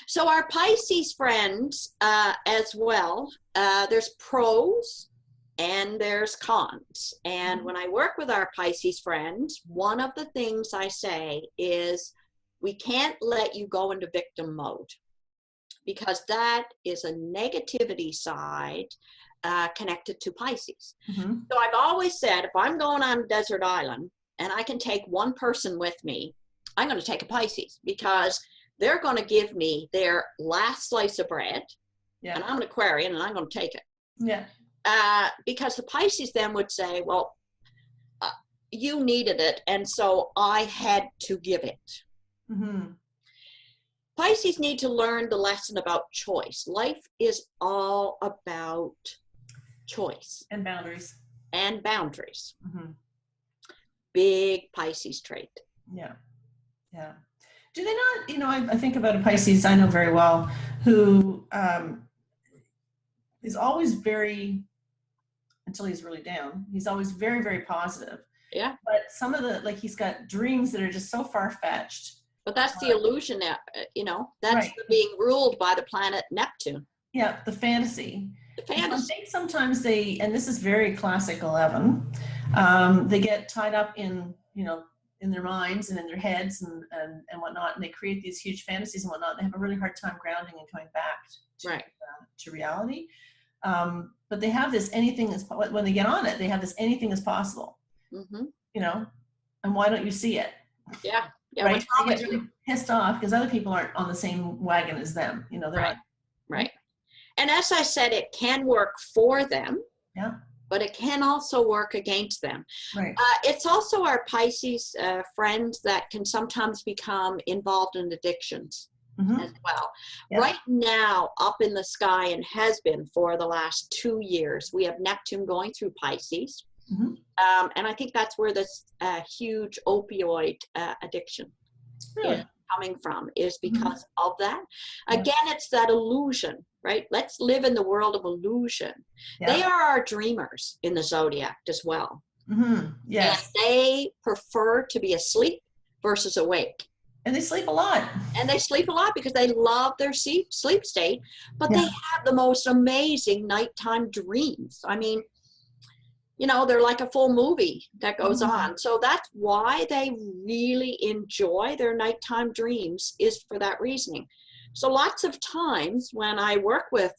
So our Pisces friends as well, there's pros and there's cons. And when I work with our Pisces friends, one of the things I say is, we can't let you go into victim mode, because that is a negativity side connected to Pisces. Mm-hmm. So I've always said, if I'm going on a desert island and I can take one person with me, I'm going to take a Pisces, because they're going to give me their last slice of bread. Yeah. And I'm an Aquarian and I'm going to take it. Yeah. Because the Pisces then would say, well, you needed it, and so I had to give it. Mm-hmm. Pisces need to learn the lesson about choice. Life is all about choice And boundaries. and boundaries. Mm-hmm. Big Pisces trait. Yeah. Yeah. Do they not, I think about a Pisces I know very well who is always until he's really down, he's always very, very positive. Yeah. But some of he's got dreams that are just so far-fetched. But that's the illusion, that's Right. being ruled by the planet Neptune. Yeah, the fantasy. The So I fantasy. think sometimes and this is very classic 11, they get tied up in their minds and in their heads and whatnot, and they create these huge fantasies and whatnot. They have a really hard time grounding and coming back to reality. But they have this when they get on it, they have this anything is possible, Mm-hmm. and why don't you see it? Yeah. Yeah. Right? What's wrong They with get you? really pissed off because other people aren't on the same wagon as them. They're Right. Right. And as I said, it can work for them. Yeah. But it can also work against them. Right. It's also our Pisces friends that can sometimes become involved in addictions Mm-hmm. as well. Yeah. Right now, up in the sky, and has been for the last 2 years, we have Neptune going through Pisces. Mm-hmm. And I think that's where this huge opioid addiction Really? is coming from, is because of that. Yeah. Again, it's that illusion, right? Let's live in the world of illusion. Yeah. They are our dreamers in the zodiac as well. Mm-hmm. Yes. And they prefer to be asleep versus awake. And they sleep a lot. And they sleep a lot because they love their sleep state, but they have the most amazing nighttime dreams. I mean, they're like a full movie that goes on. So that's why they really enjoy their nighttime dreams, is for that reasoning. So lots of times when I work with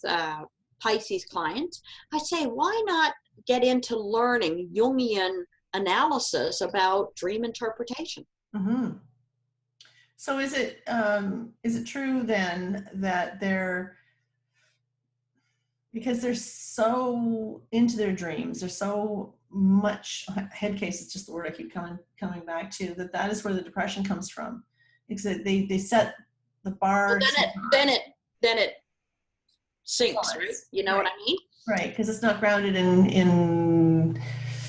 Pisces clients, I say, why not get into learning Jungian analysis about dream interpretation? Mm-hmm. So is it true then that because they're so into their dreams, they're so much head case is just the word I keep coming back to, that is where the depression comes from, because they set the bar. Well, then it sinks, right? You know what I mean? Right, because it's not grounded in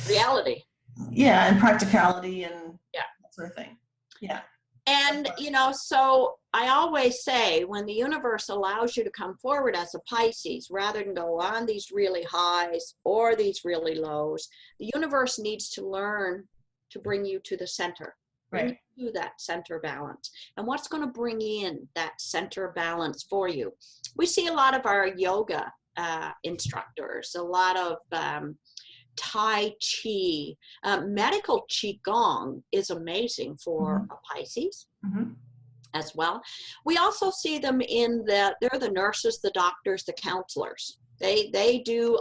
reality. Yeah, and practicality and that sort of thing. Yeah. And, so I always say, when the universe allows you to come forward as a Pisces, rather than go on these really highs or these really lows, the universe needs to learn to bring you to the center. Right. To that center balance. And what's going to bring in that center balance for you? We see a lot of our yoga instructors, a lot of Tai Chi, medical Qigong is amazing for a Pisces as well. We also see them they're the nurses, the doctors, the counselors. They do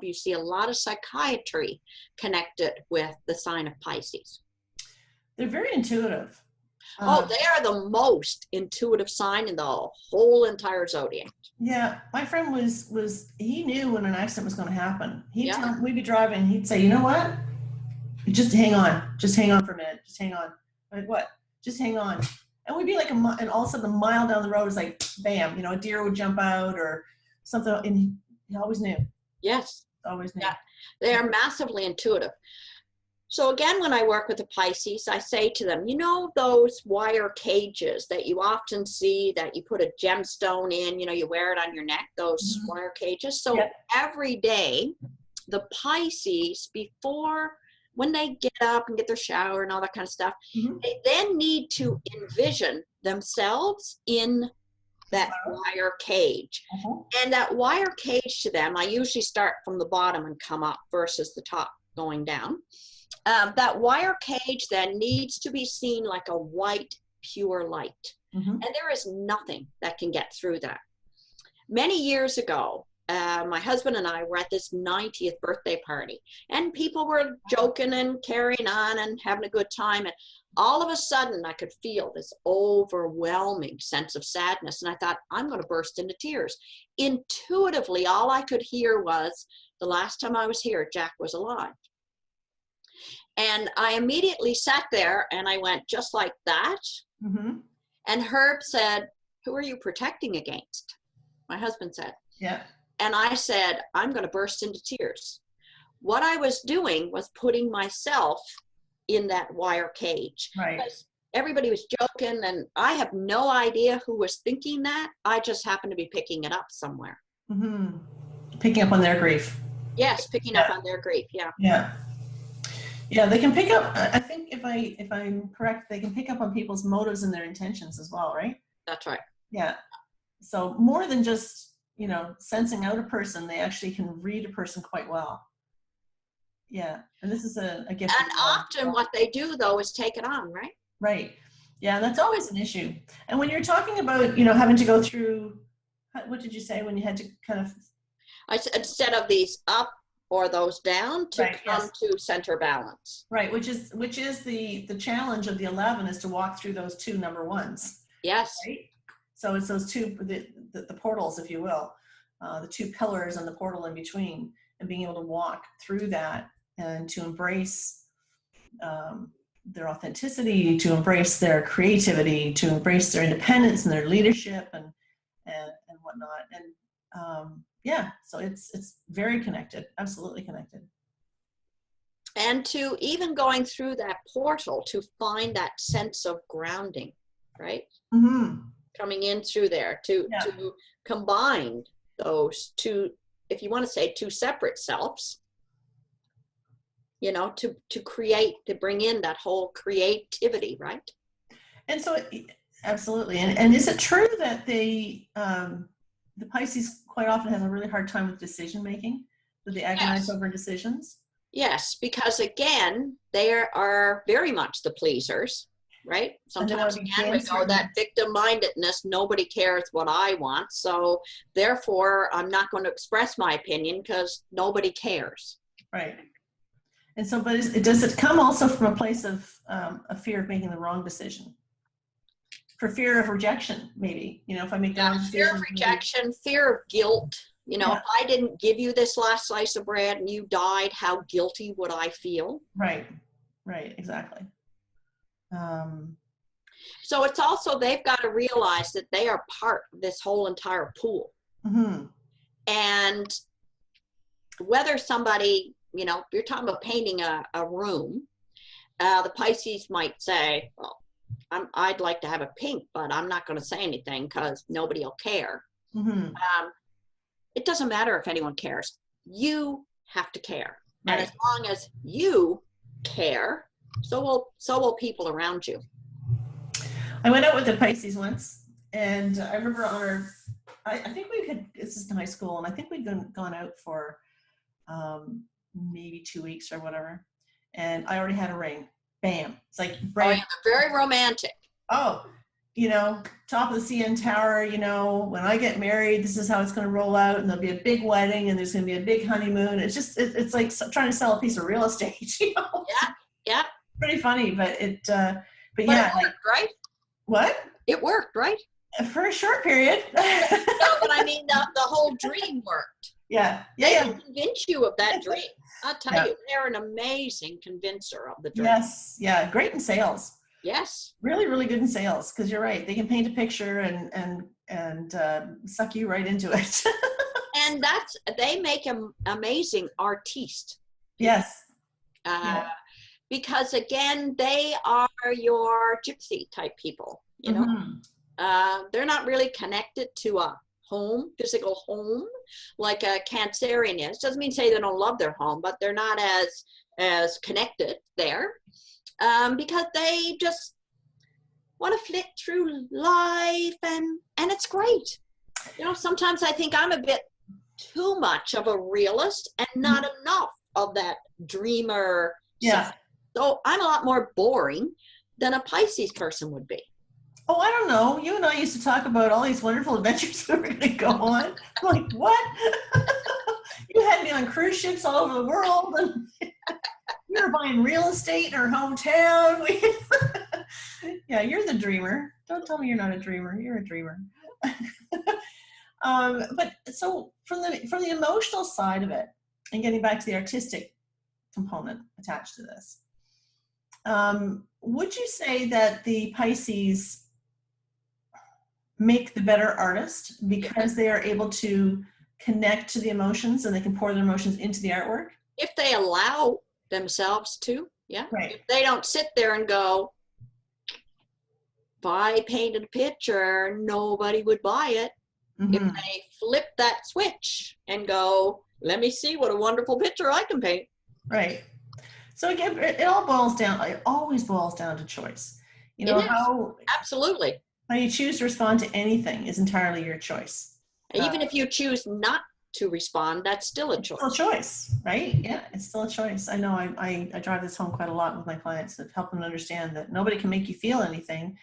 you see a lot of psychiatry connected with the sign of Pisces. They're very intuitive. They are the most intuitive sign in the whole entire zodiac. Yeah, my friend he knew when an accident was going to happen. We'd be driving, and he'd say, "You know what? Just hang on for a minute. Just hang on." I'm like, what? Just hang on. And we'd be like and all of a sudden, a mile down the road is like, bam! A deer would jump out or something, and he always knew. Yes. always new. Yeah, they are massively intuitive. So again, when I work with the Pisces, I say to them, you know, those wire cages that you often see that you put a gemstone in, you know, you wear it on your neck, those wire cages. So every day, the Pisces, when they get up and get their shower and all that kind of stuff, they then need to envision themselves in that wire cage. And that wire cage to them, I usually start from the bottom and come up versus the top going down. That wire cage then needs to be seen like a white, pure light. And there is nothing that can get through that. Many years ago, my husband and I were at this 90th birthday party, and people were joking and carrying on and having a good time. And all of a sudden, I could feel this overwhelming sense of sadness. And I thought, I'm going to burst into tears. Intuitively, all I could hear was, the last time I was here, Jack was alive. And I immediately sat there and I went just like that. And Herb said, who are you protecting against? My husband said. Yeah. And I said, I'm going to burst into tears. What I was doing was putting myself in that wire cage. Right. Because everybody was joking, and I have no idea who was thinking that. I just happened to be picking it up somewhere. Picking up on their grief. Yes, picking up on their grief. Yeah. Yeah. Yeah, they can pick up, I think if I'm correct, they can pick up on people's motives and their intentions as well, right? That's right. Yeah. So more than just, you know, sensing out a person, they actually can read a person quite well. Yeah. And this is a gift. And often what they do, though, is take it on, right? Right. Yeah, that's always an issue. And when you're talking about, you know, having to go through, what did you say when you had to kind of? I said, instead of these up or those down, to come to center balance. Right, which is the challenge of the 11 is to walk through those two number ones. Yes. Right? So it's those two, the portals, if you will, the two pillars and the portal in between, and being able to walk through that and to embrace their authenticity, to embrace their creativity, to embrace their independence and their leadership and whatnot. And yeah, so it's very connected, absolutely connected. And to even going through that portal to find that sense of grounding, right? Coming in through there to combine those two, if you want to say two separate selves, you know, to create, to bring in that whole creativity, right? And so, absolutely. And is it true that the Pisces quite often has a really hard time with decision making? Do they agonize over decisions? Yes, because again, they are very much the pleasers, right? Sometimes again, we go that victim-mindedness, nobody cares what I want, so therefore I'm not going to express my opinion because nobody cares. Right. And so, but does it come also from a place of a fear of making the wrong decision? For fear of rejection, maybe, you know, if I make the wrong decision. Fear of rejection, fear of guilt. You know, if I didn't give you this last slice of bread and you died, how guilty would I feel? Right, right, exactly. So it's also, they've got to realize that they are part of this whole entire pool. And whether somebody, you know, if you're talking about painting a room, the Pisces might say, well, I'd like to have a pink, but I'm not going to say anything because nobody will care. It doesn't matter if anyone cares. You have to care. Right. And as long as you care, so will people around you. I went out with the Pisces once, and I remember on I think this is in high school, and I think we'd gone out for maybe 2 weeks or whatever, and I already had a ring. Bam. It's like, right. Oh, yeah, very romantic. Oh, you know, top of the CN Tower, you know, when I get married, this is how it's going to roll out, and there'll be a big wedding, and there's going to be a big honeymoon. It's just, it's like trying to sell a piece of real estate, you know? Yeah. Pretty funny, but yeah. It worked, right? What? It worked, right? For a short period. No, but I mean, the whole dream worked. Yeah. They can convince you of that dream. I'll tell you, they're an amazing convincer of the dream. Yes. Yeah. Great in sales. Yes. Really, really good in sales, because you're right. They can paint a picture and suck you right into it. And they make an amazing artiste. Yes. Because again, they are your gypsy type people, you know. They're not really connected to a physical home, like a Cancerian is. Doesn't mean to say they don't love their home, but they're not as connected there, because they just want to flit through life, and it's great. You know, sometimes I think I'm a bit too much of a realist and not enough of that dreamer. Yeah. So I'm a lot more boring than a Pisces person would be. Oh, I don't know. You and I used to talk about all these wonderful adventures we were going to go on. I'm like, what? You had me on cruise ships all over the world, and you were buying real estate in our hometown. Yeah, you're the dreamer. Don't tell me you're not a dreamer. You're a dreamer. But so from the emotional side of it, and getting back to the artistic component attached to this, would you say that the Pisces make the better artist because they are able to connect to the emotions and they can pour their emotions into the artwork? If they allow themselves to, yeah. Right. If they don't sit there and go, if I painted a picture, nobody would buy it. If they flip that switch and go, let me see what a wonderful picture I can paint. Right. So again, it always boils down to choice. You know, how absolutely how you choose to respond to anything is entirely your choice. Even if you choose not to respond, that's still a choice. It's still a choice, right? Yeah, it's still a choice. I know I drive this home quite a lot with my clients, that help them understand that nobody can make you feel anything.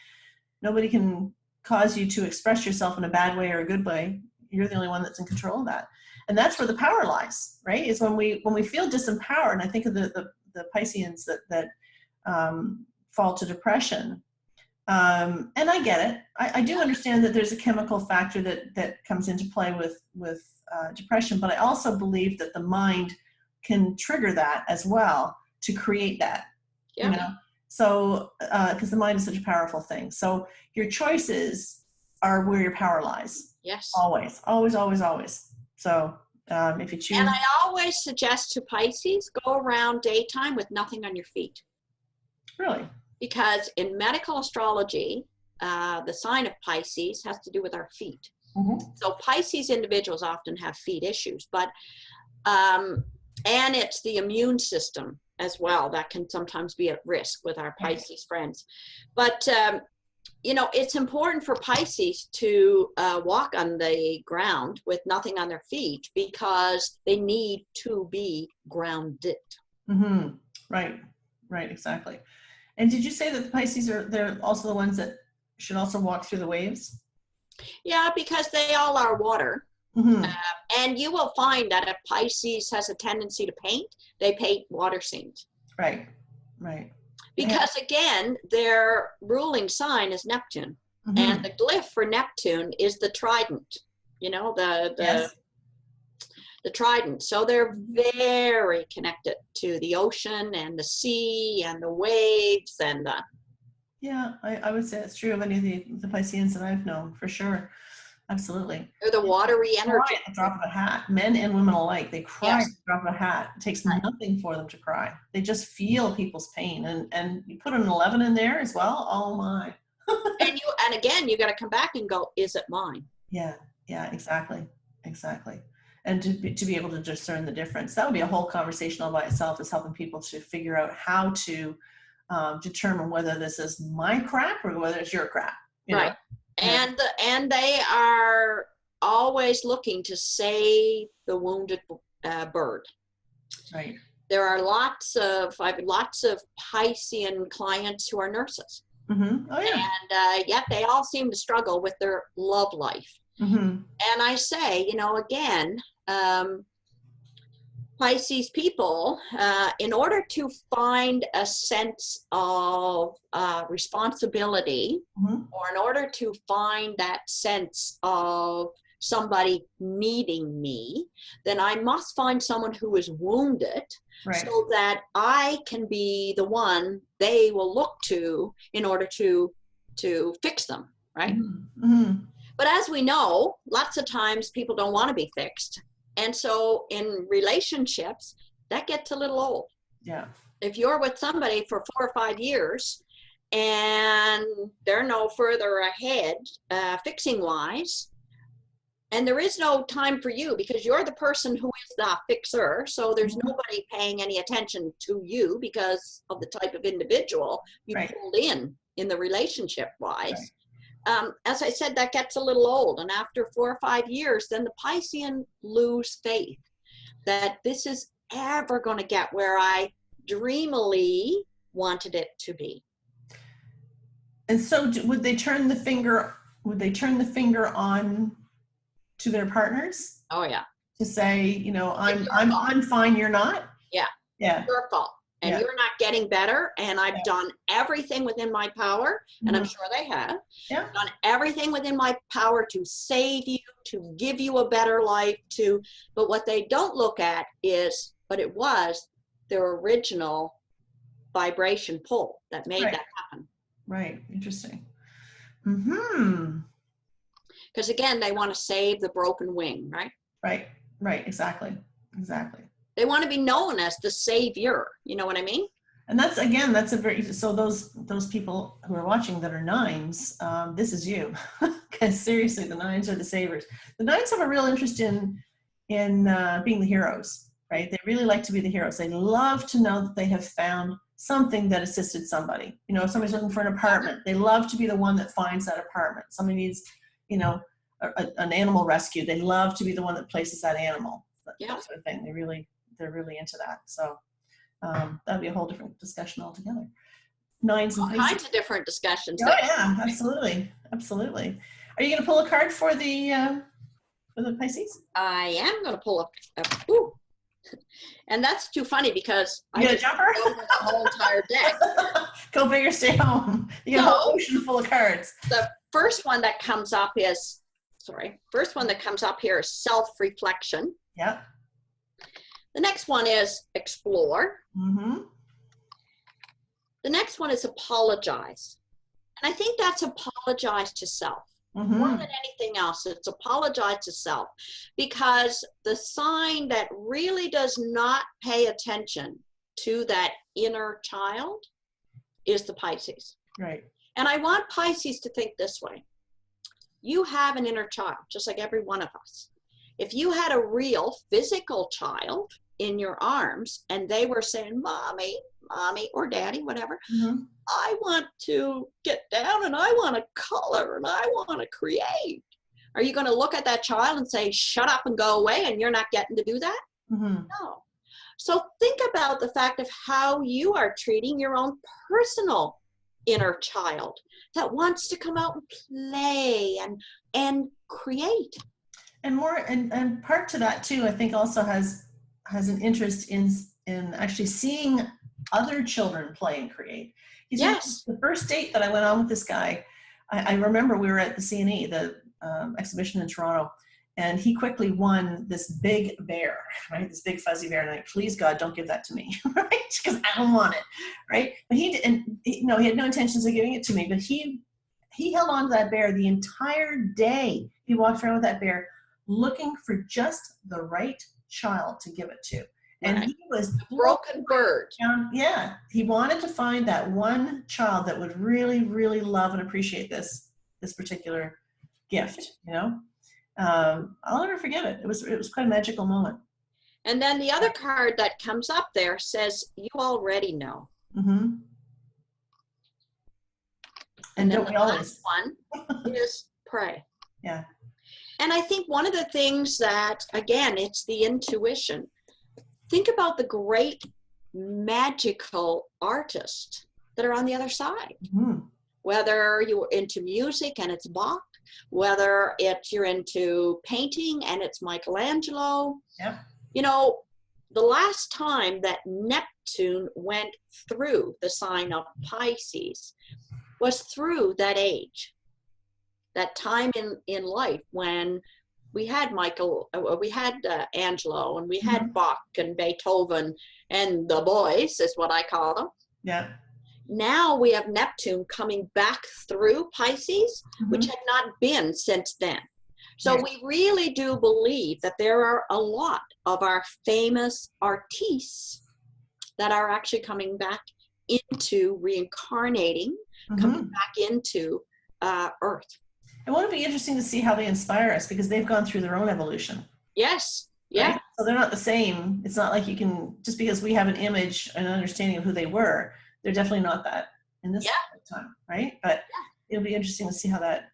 Nobody can cause you to express yourself in a bad way or a good way. You're the only one that's in control of that. And that's where the power lies, right? Is when we feel disempowered. And I think of the Pisceans that fall to depression. And I get it. I do understand that there's a chemical factor that comes into play with depression, but I also believe that the mind can trigger that as well to create that. Yeah. You know, so because the mind is such a powerful thing. So your choices are where your power lies. Yes. Always, always, always, always. So if you choose. And I always suggest to Pisces, go around daytime with nothing on your feet. Really? Because in medical astrology, the sign of Pisces has to do with our feet. So Pisces individuals often have feet issues, but and it's the immune system as well that can sometimes be at risk with our Pisces friends. But you know, it's important for Pisces to walk on the ground with nothing on their feet because they need to be grounded. Right, exactly. And did you say that the Pisces they're also the ones that should also walk through the waves? Yeah, because they all are water. And you will find that if Pisces has a tendency to paint, they paint water scenes. Right. Because again, their ruling sign is Neptune. And the glyph for Neptune is the trident, you know, the trident. So they're very connected to the ocean and the sea and the waves and the... Yeah, I would say it's true of any of the Pisceans that I've known, for sure. Absolutely. They're the watery energy. At the drop of a hat. Men and women alike, they cry at the drop of a hat. It takes nothing for them to cry. They just feel people's pain. And you put an 11 in there as well, oh my. and again, you got to come back and go, is it mine? Yeah, exactly. And to be able to discern the difference. That would be a whole conversation all by itself, is helping people to figure out how to determine whether this is my crap or whether it's your crap. You know? And they are always looking to save the wounded bird. Right. There are I have lots of Piscean clients who are nurses. Oh yeah. And yet they all seem to struggle with their love life. And I say, you know, again, Pisces people, in order to find a sense of responsibility, or in order to find that sense of somebody needing me, then I must find someone who is wounded, so that I can be the one they will look to in order to fix them, right? But as we know, lots of times people don't want to be fixed. And so in relationships, that gets a little old. Yeah. If you're with somebody for 4 or 5 years and they're no further ahead, fixing wise, and there is no time for you because you're the person who is the fixer. So there's nobody paying any attention to you because of the type of individual you pulled in the relationship wise. As I said, that gets a little old. And after 4 or 5 years, then the Piscean lose faith that this is ever going to get where I dreamily wanted it to be. And so would they turn the finger on to their partners? Oh yeah. To say, you know, I'm fine, you're not? Yeah. Yeah. Your fault. And you're not getting better. And I've done everything within my power. And I'm sure they have. Yeah. Done everything within my power to save you, to give you a better life, but what they don't look at is, but it was their original vibration pull that made that happen. Right. Interesting. Mm-hmm. Because again, they want to save the broken wing, right? Right. Exactly. They want to be known as the savior. You know what I mean? And that's a very, so those people who are watching that are nines, this is you. Because seriously, the nines are the saviors. The nines have a real interest in being the heroes, right? They really like to be the heroes. They love to know that they have found something that assisted somebody. You know, if somebody's looking for an apartment, they love to be the one that finds that apartment. Somebody needs, you know, an animal rescue. They love to be the one that places that animal. That sort of thing. They're really into that. So that'd be a whole different discussion altogether. Nines and all kinds of different discussions. Oh yeah, absolutely. Are you going to pull a card for the Pisces? I am going to pull ooh. And that's too funny because You got a jumper? the whole entire deck. Go big or stay home. You got a whole ocean full of cards. The first one that comes up here is self-reflection. Yeah. The next one is explore. Mm-hmm. The next one is apologize. And I think that's apologize to self. Mm-hmm. More than anything else, it's apologize to self. Because the sign that really does not pay attention to that inner child is the Pisces. Right. And I want Pisces to think this way. You have an inner child, just like every one of us. If you had a real physical child in your arms and they were saying, mommy, or daddy, whatever, I want to get down and I want to color and I want to create. Are you going to look at that child and say, shut up and go away and you're not getting to do that? Mm-hmm. No. So think about the fact of how you are treating your own personal inner child that wants to come out and play and create. And and part to that too, I think also has an interest in actually seeing other children play and create. Yes. The first date that I went on with this guy, I remember we were at the CNE, the exhibition in Toronto, and he quickly won this big bear, right? This big fuzzy bear, and I'm like, please God, don't give that to me, right? Because I don't want it, right? But he had no intentions of giving it to me, but he held on to that bear the entire day. He walked around with that bear looking for just the right child to give it to. And he was a broken bird. Yeah. He wanted to find that one child that would really, really love and appreciate this particular gift, you know? I'll never forget it. It was quite a magical moment. And then the other card that comes up there says, you already know. Mm-hmm. And don't we always? Last one is pray. Yeah. And I think one of the things that, again, it's the intuition. Think about the great magical artists that are on the other side. Mm-hmm. Whether you're into music and it's Bach, whether you're into painting and it's Michelangelo. Yep. You know, the last time that Neptune went through the sign of Pisces was through that age. That time in life when we had Angelo and we had Bach and Beethoven and the boys is what I call them. Yeah. Now we have Neptune coming back through Pisces, which had not been since then. So Right. we really do believe that there are a lot of our famous artistes that are actually coming back into reincarnating, coming Mhm. back into Earth. It would be interesting to see how they inspire us because they've gone through their own evolution, Yes. Yeah. right? So they're not the same. It's not like you can, just because we have an image and an understanding of who they were, they're definitely not that in this Yeah. time, right? But it'll be interesting to see how that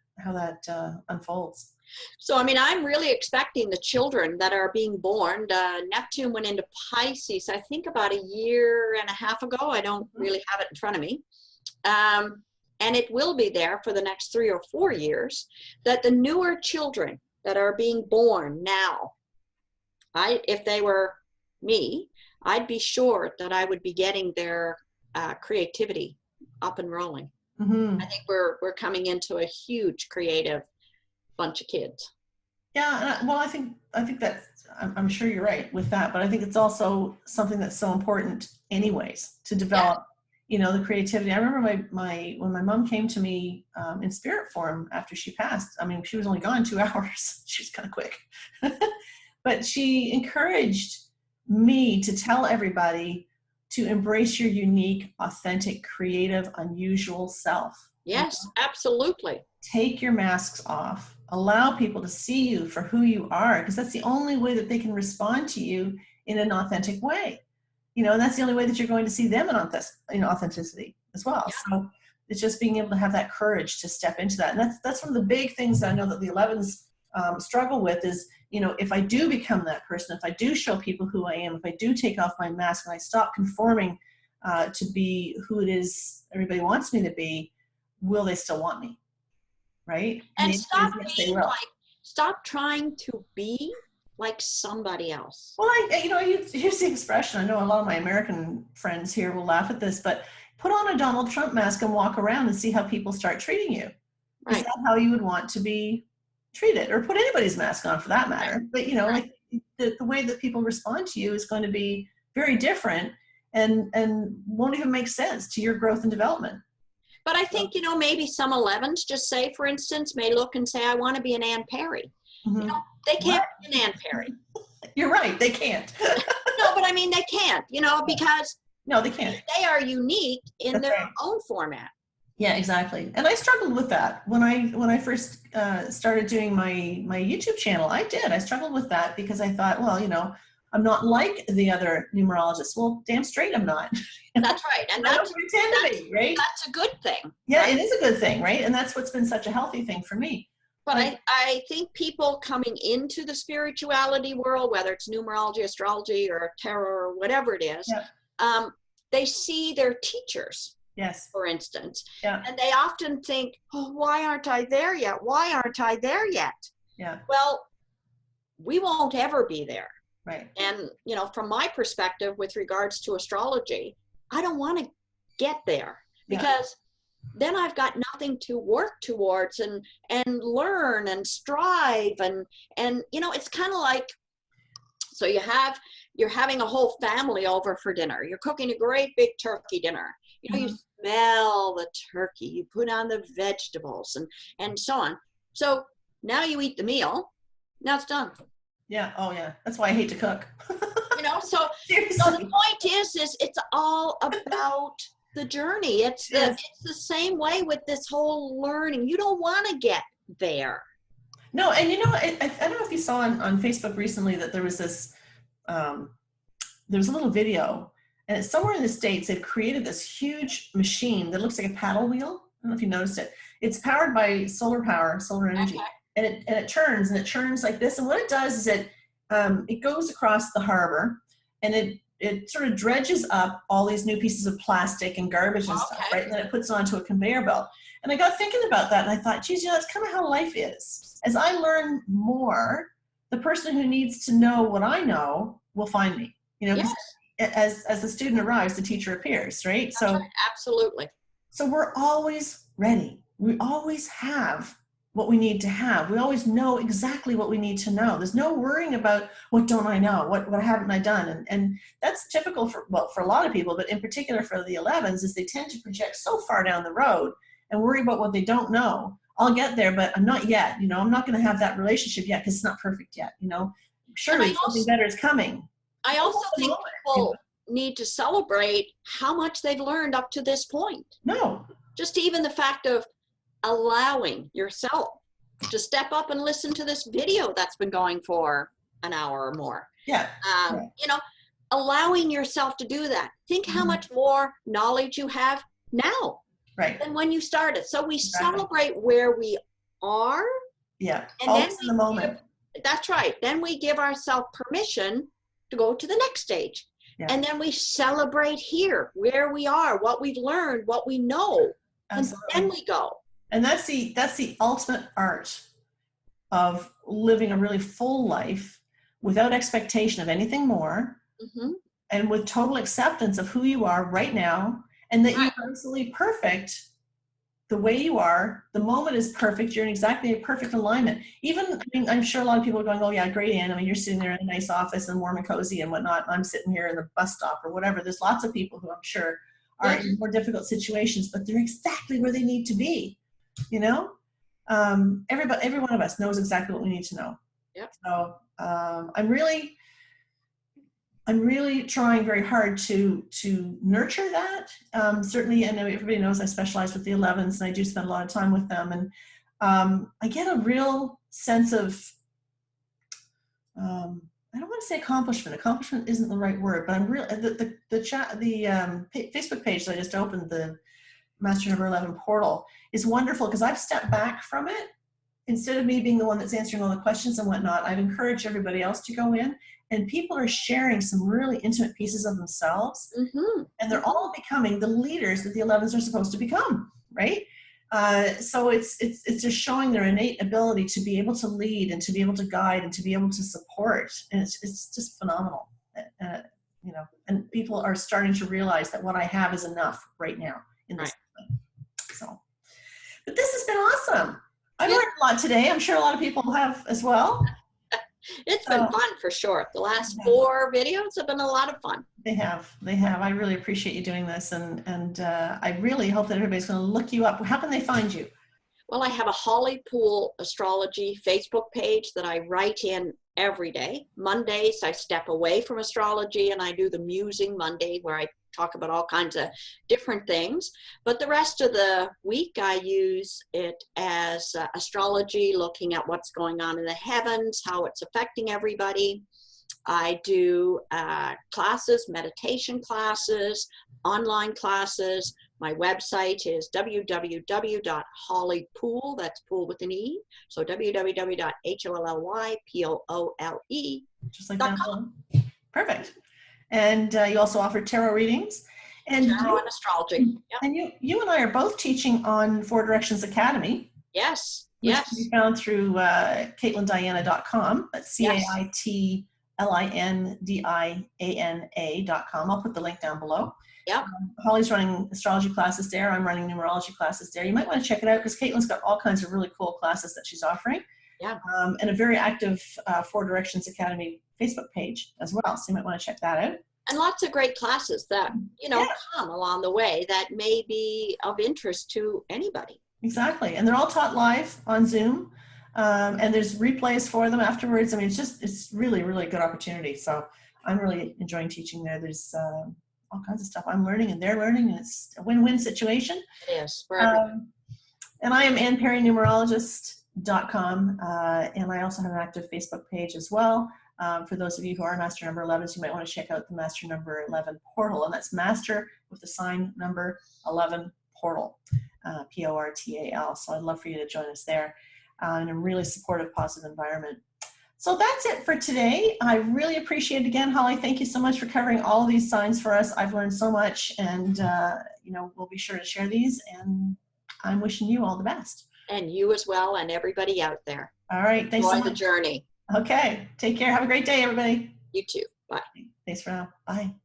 unfolds. So, I mean, I'm really expecting the children that are being born. Neptune went into Pisces, I think about a year and a half ago. I don't really have it in front of me. And it will be there for the next 3 or 4 years, that the newer children that are being born now, if they were me, I'd be sure that I would be getting their creativity up and rolling. Mm-hmm. I think we're coming into a huge creative bunch of kids. Yeah, well, I think that's, I'm sure you're right with that, but I think it's also something that's so important anyways to develop, you know, the creativity. I remember when my mom came to me in spirit form after she passed. I mean, she was only gone 2 hours. She was kind of quick, but she encouraged me to tell everybody to embrace your unique, authentic, creative, unusual self. Yes, absolutely. Take your masks off. Allow people to see you for who you are, because that's the only way that they can respond to you in an authentic way. You know, and that's the only way that you're going to see them in authenticity as well. Yeah. So it's just being able to have that courage to step into that. And that's one of the big things that I know that the 11s struggle with is, you know, if I do become that person, if I do show people who I am, if I do take off my mask and I stop conforming to be who it is everybody wants me to be, will they still want me? Right? And Maybe, stop yes, they being will. stop trying to be like somebody else. Well, I use the expression. I know a lot of my American friends here will laugh at this, but put on a Donald Trump mask and walk around and see how people start treating you. Is Right. that how you would want to be treated? Or put anybody's mask on for that matter. But, you know, Right. like the way that people respond to you is going to be very different and won't even make sense to your growth and development. But I think, you know, maybe some 11s, just say, for instance, may look and say, I want to be an Ann Perry. Mhm. You know, they can't be an Ann Perry. You're right. They can't. No, but I mean, they can't, you know, because No, they can't. they are unique in That's their right. own format. Yeah, exactly. And I struggled with that when I first started doing my YouTube channel. I struggled with that because I thought, well, you know, I'm not like the other numerologists. Well, damn straight I'm not. That's right. And I don't that's pretend to be, right? a good thing. Yeah, right? it is a good thing, right? And that's what's been such a healthy thing for me. But Right. I think people coming into the spirituality world, whether it's numerology, astrology, or tarot, or whatever it is, Yeah. they see their teachers, Yes. for instance, Yeah. and they often think, oh, why aren't I there yet? Why aren't I there yet? Yeah. Well, we won't ever be there. Right. And, you know, from my perspective with regards to astrology, I don't want to get there Yeah. because then I've got nothing to work towards and learn and strive and you know, it's kind of like, so you're having a whole family over for dinner. You're cooking a great big turkey dinner. You know, you smell the turkey, you put on the vegetables and so on. So now you eat the meal. Now it's done. Yeah. Oh, yeah. That's why I hate to cook. You know, so Seriously. the point is it's all about the journey. It's the same way with this whole learning. You don't want to get there. No, and you know, I don't know if you saw on Facebook recently that there was this, there was a little video, and it's somewhere in the States, they've created this huge machine that looks like a paddle wheel. I don't know if you noticed it. It's powered by solar energy. Okay. And it churns like this. And what it does is it goes across the harbor, and it sort of dredges up all these new pieces of plastic and garbage and stuff, right? And then it puts it onto a conveyor belt. And I got thinking about that, and I thought, geez, you know, that's kind of how life is. As I learn more, the person who needs to know what I know will find me. You know, 'cause as the student arrives, the teacher appears, right? That's right. Absolutely. So we're always ready. We always have what we need to have. We always know exactly what we need to know. There's no worrying about what don't I know, what haven't I done, and that's typical for a lot of people, but in particular for the 11s, is they tend to project so far down the road and worry about what they don't know I'll get there, but I'm not yet. You know, I'm not going to have that relationship yet because it's not perfect yet. You know, surely something better is coming. I also think people need to celebrate how much they've learned up to this point. No. Just even the fact of allowing yourself to step up and listen to this video that's been going for an hour or more. Yeah. You know, allowing yourself to do that. Think how much more knowledge you have now than when you started. So we celebrate where we are. Yeah. And Always then in the moment. That's right. Then we give ourselves permission to go to the next stage. Yeah. And then we celebrate here, where we are, what we've learned, what we know. Absolutely. And then we go. And that's the ultimate art of living a really full life without expectation of anything more, and with total acceptance of who you are right now, and that you're absolutely perfect the way you are. The moment is perfect. You're in exactly a perfect alignment. Even, I mean, I'm sure a lot of people are going, oh yeah, great, Anne. I mean, you're sitting there in a nice office and warm and cozy and whatnot. I'm sitting here in the bus stop or whatever. There's lots of people who I'm sure are in more difficult situations, but they're exactly where they need to be. You know, every one of us knows exactly what we need to know. Yep. So I'm really trying very hard to nurture that. Certainly, I know everybody knows I specialize with the 11s, and I do spend a lot of time with them, and I get a real sense of I don't want to say accomplishment. Accomplishment isn't the right word, but I'm real. The Facebook page that I just opened, the Master Number 11 portal, is wonderful because I've stepped back from it. Instead of me being the one that's answering all the questions and whatnot, I've encouraged everybody else to go in, and people are sharing some really intimate pieces of themselves, and they're all becoming the leaders that the 11s are supposed to become, right? So it's just showing their innate ability to be able to lead and to be able to guide and to be able to support, and it's just phenomenal. You know, and people are starting to realize that what I have is enough right now in this time. So, but this has been awesome. I've learned a lot today. I'm sure a lot of people have as well. It's been fun for sure. The last 4 videos have been a lot of fun. They have. I really appreciate you doing this, and I really hope that everybody's going to look you up. How can they find you? Well, I have a Holly Poole Astrology Facebook page that I write in every day. Mondays, I step away from astrology and I do the Musing Monday, where I talk about all kinds of different things. But the rest of the week, I use it as astrology, looking at what's going on in the heavens, how it's affecting everybody. I do classes, meditation classes, online classes. My website is www.hollypoole, that's Poole with an E, so www.hollypoole. Just like that. Perfect. And you also offer tarot readings. And tarot and astrology. Yep. And you and I are both teaching on 4 Directions Academy. Yes. Which can be found through CaitlinDiana.com. That's CaitlinDiana.com. I'll put the link down below. Yep. Holly's running astrology classes there. I'm running numerology classes there. You might want to check it out because Caitlin's got all kinds of really cool classes that she's offering. Yeah. And a very active 4 Directions Academy Facebook page as well. So you might want to check that out. And lots of great classes that, you know, come along the way that may be of interest to anybody. Exactly. And they're all taught live on Zoom. And there's replays for them afterwards. I mean, it's really, really good opportunity. So I'm really enjoying teaching there. There's all kinds of stuff I'm learning and they're learning, and it's a win-win situation. It is for everyone. And I am Anne Perry, Numerologist.com. And I also have an active Facebook page as well. For those of you who are Master Number 11s, you might want to check out the Master Number 11 portal. And that's Master with the sign number 11 portal, Portal. So I'd love for you to join us there in a really supportive, positive environment. So that's it for today. I really appreciate it again, Holly. Thank you so much for covering all these signs for us. I've learned so much, and you know, we'll be sure to share these, and I'm wishing you all the best. And you as well, and everybody out there. All right. Thanks so much. Enjoy the journey. Okay. Take care. Have a great day, everybody. You too. Bye. Thanks for now. Bye.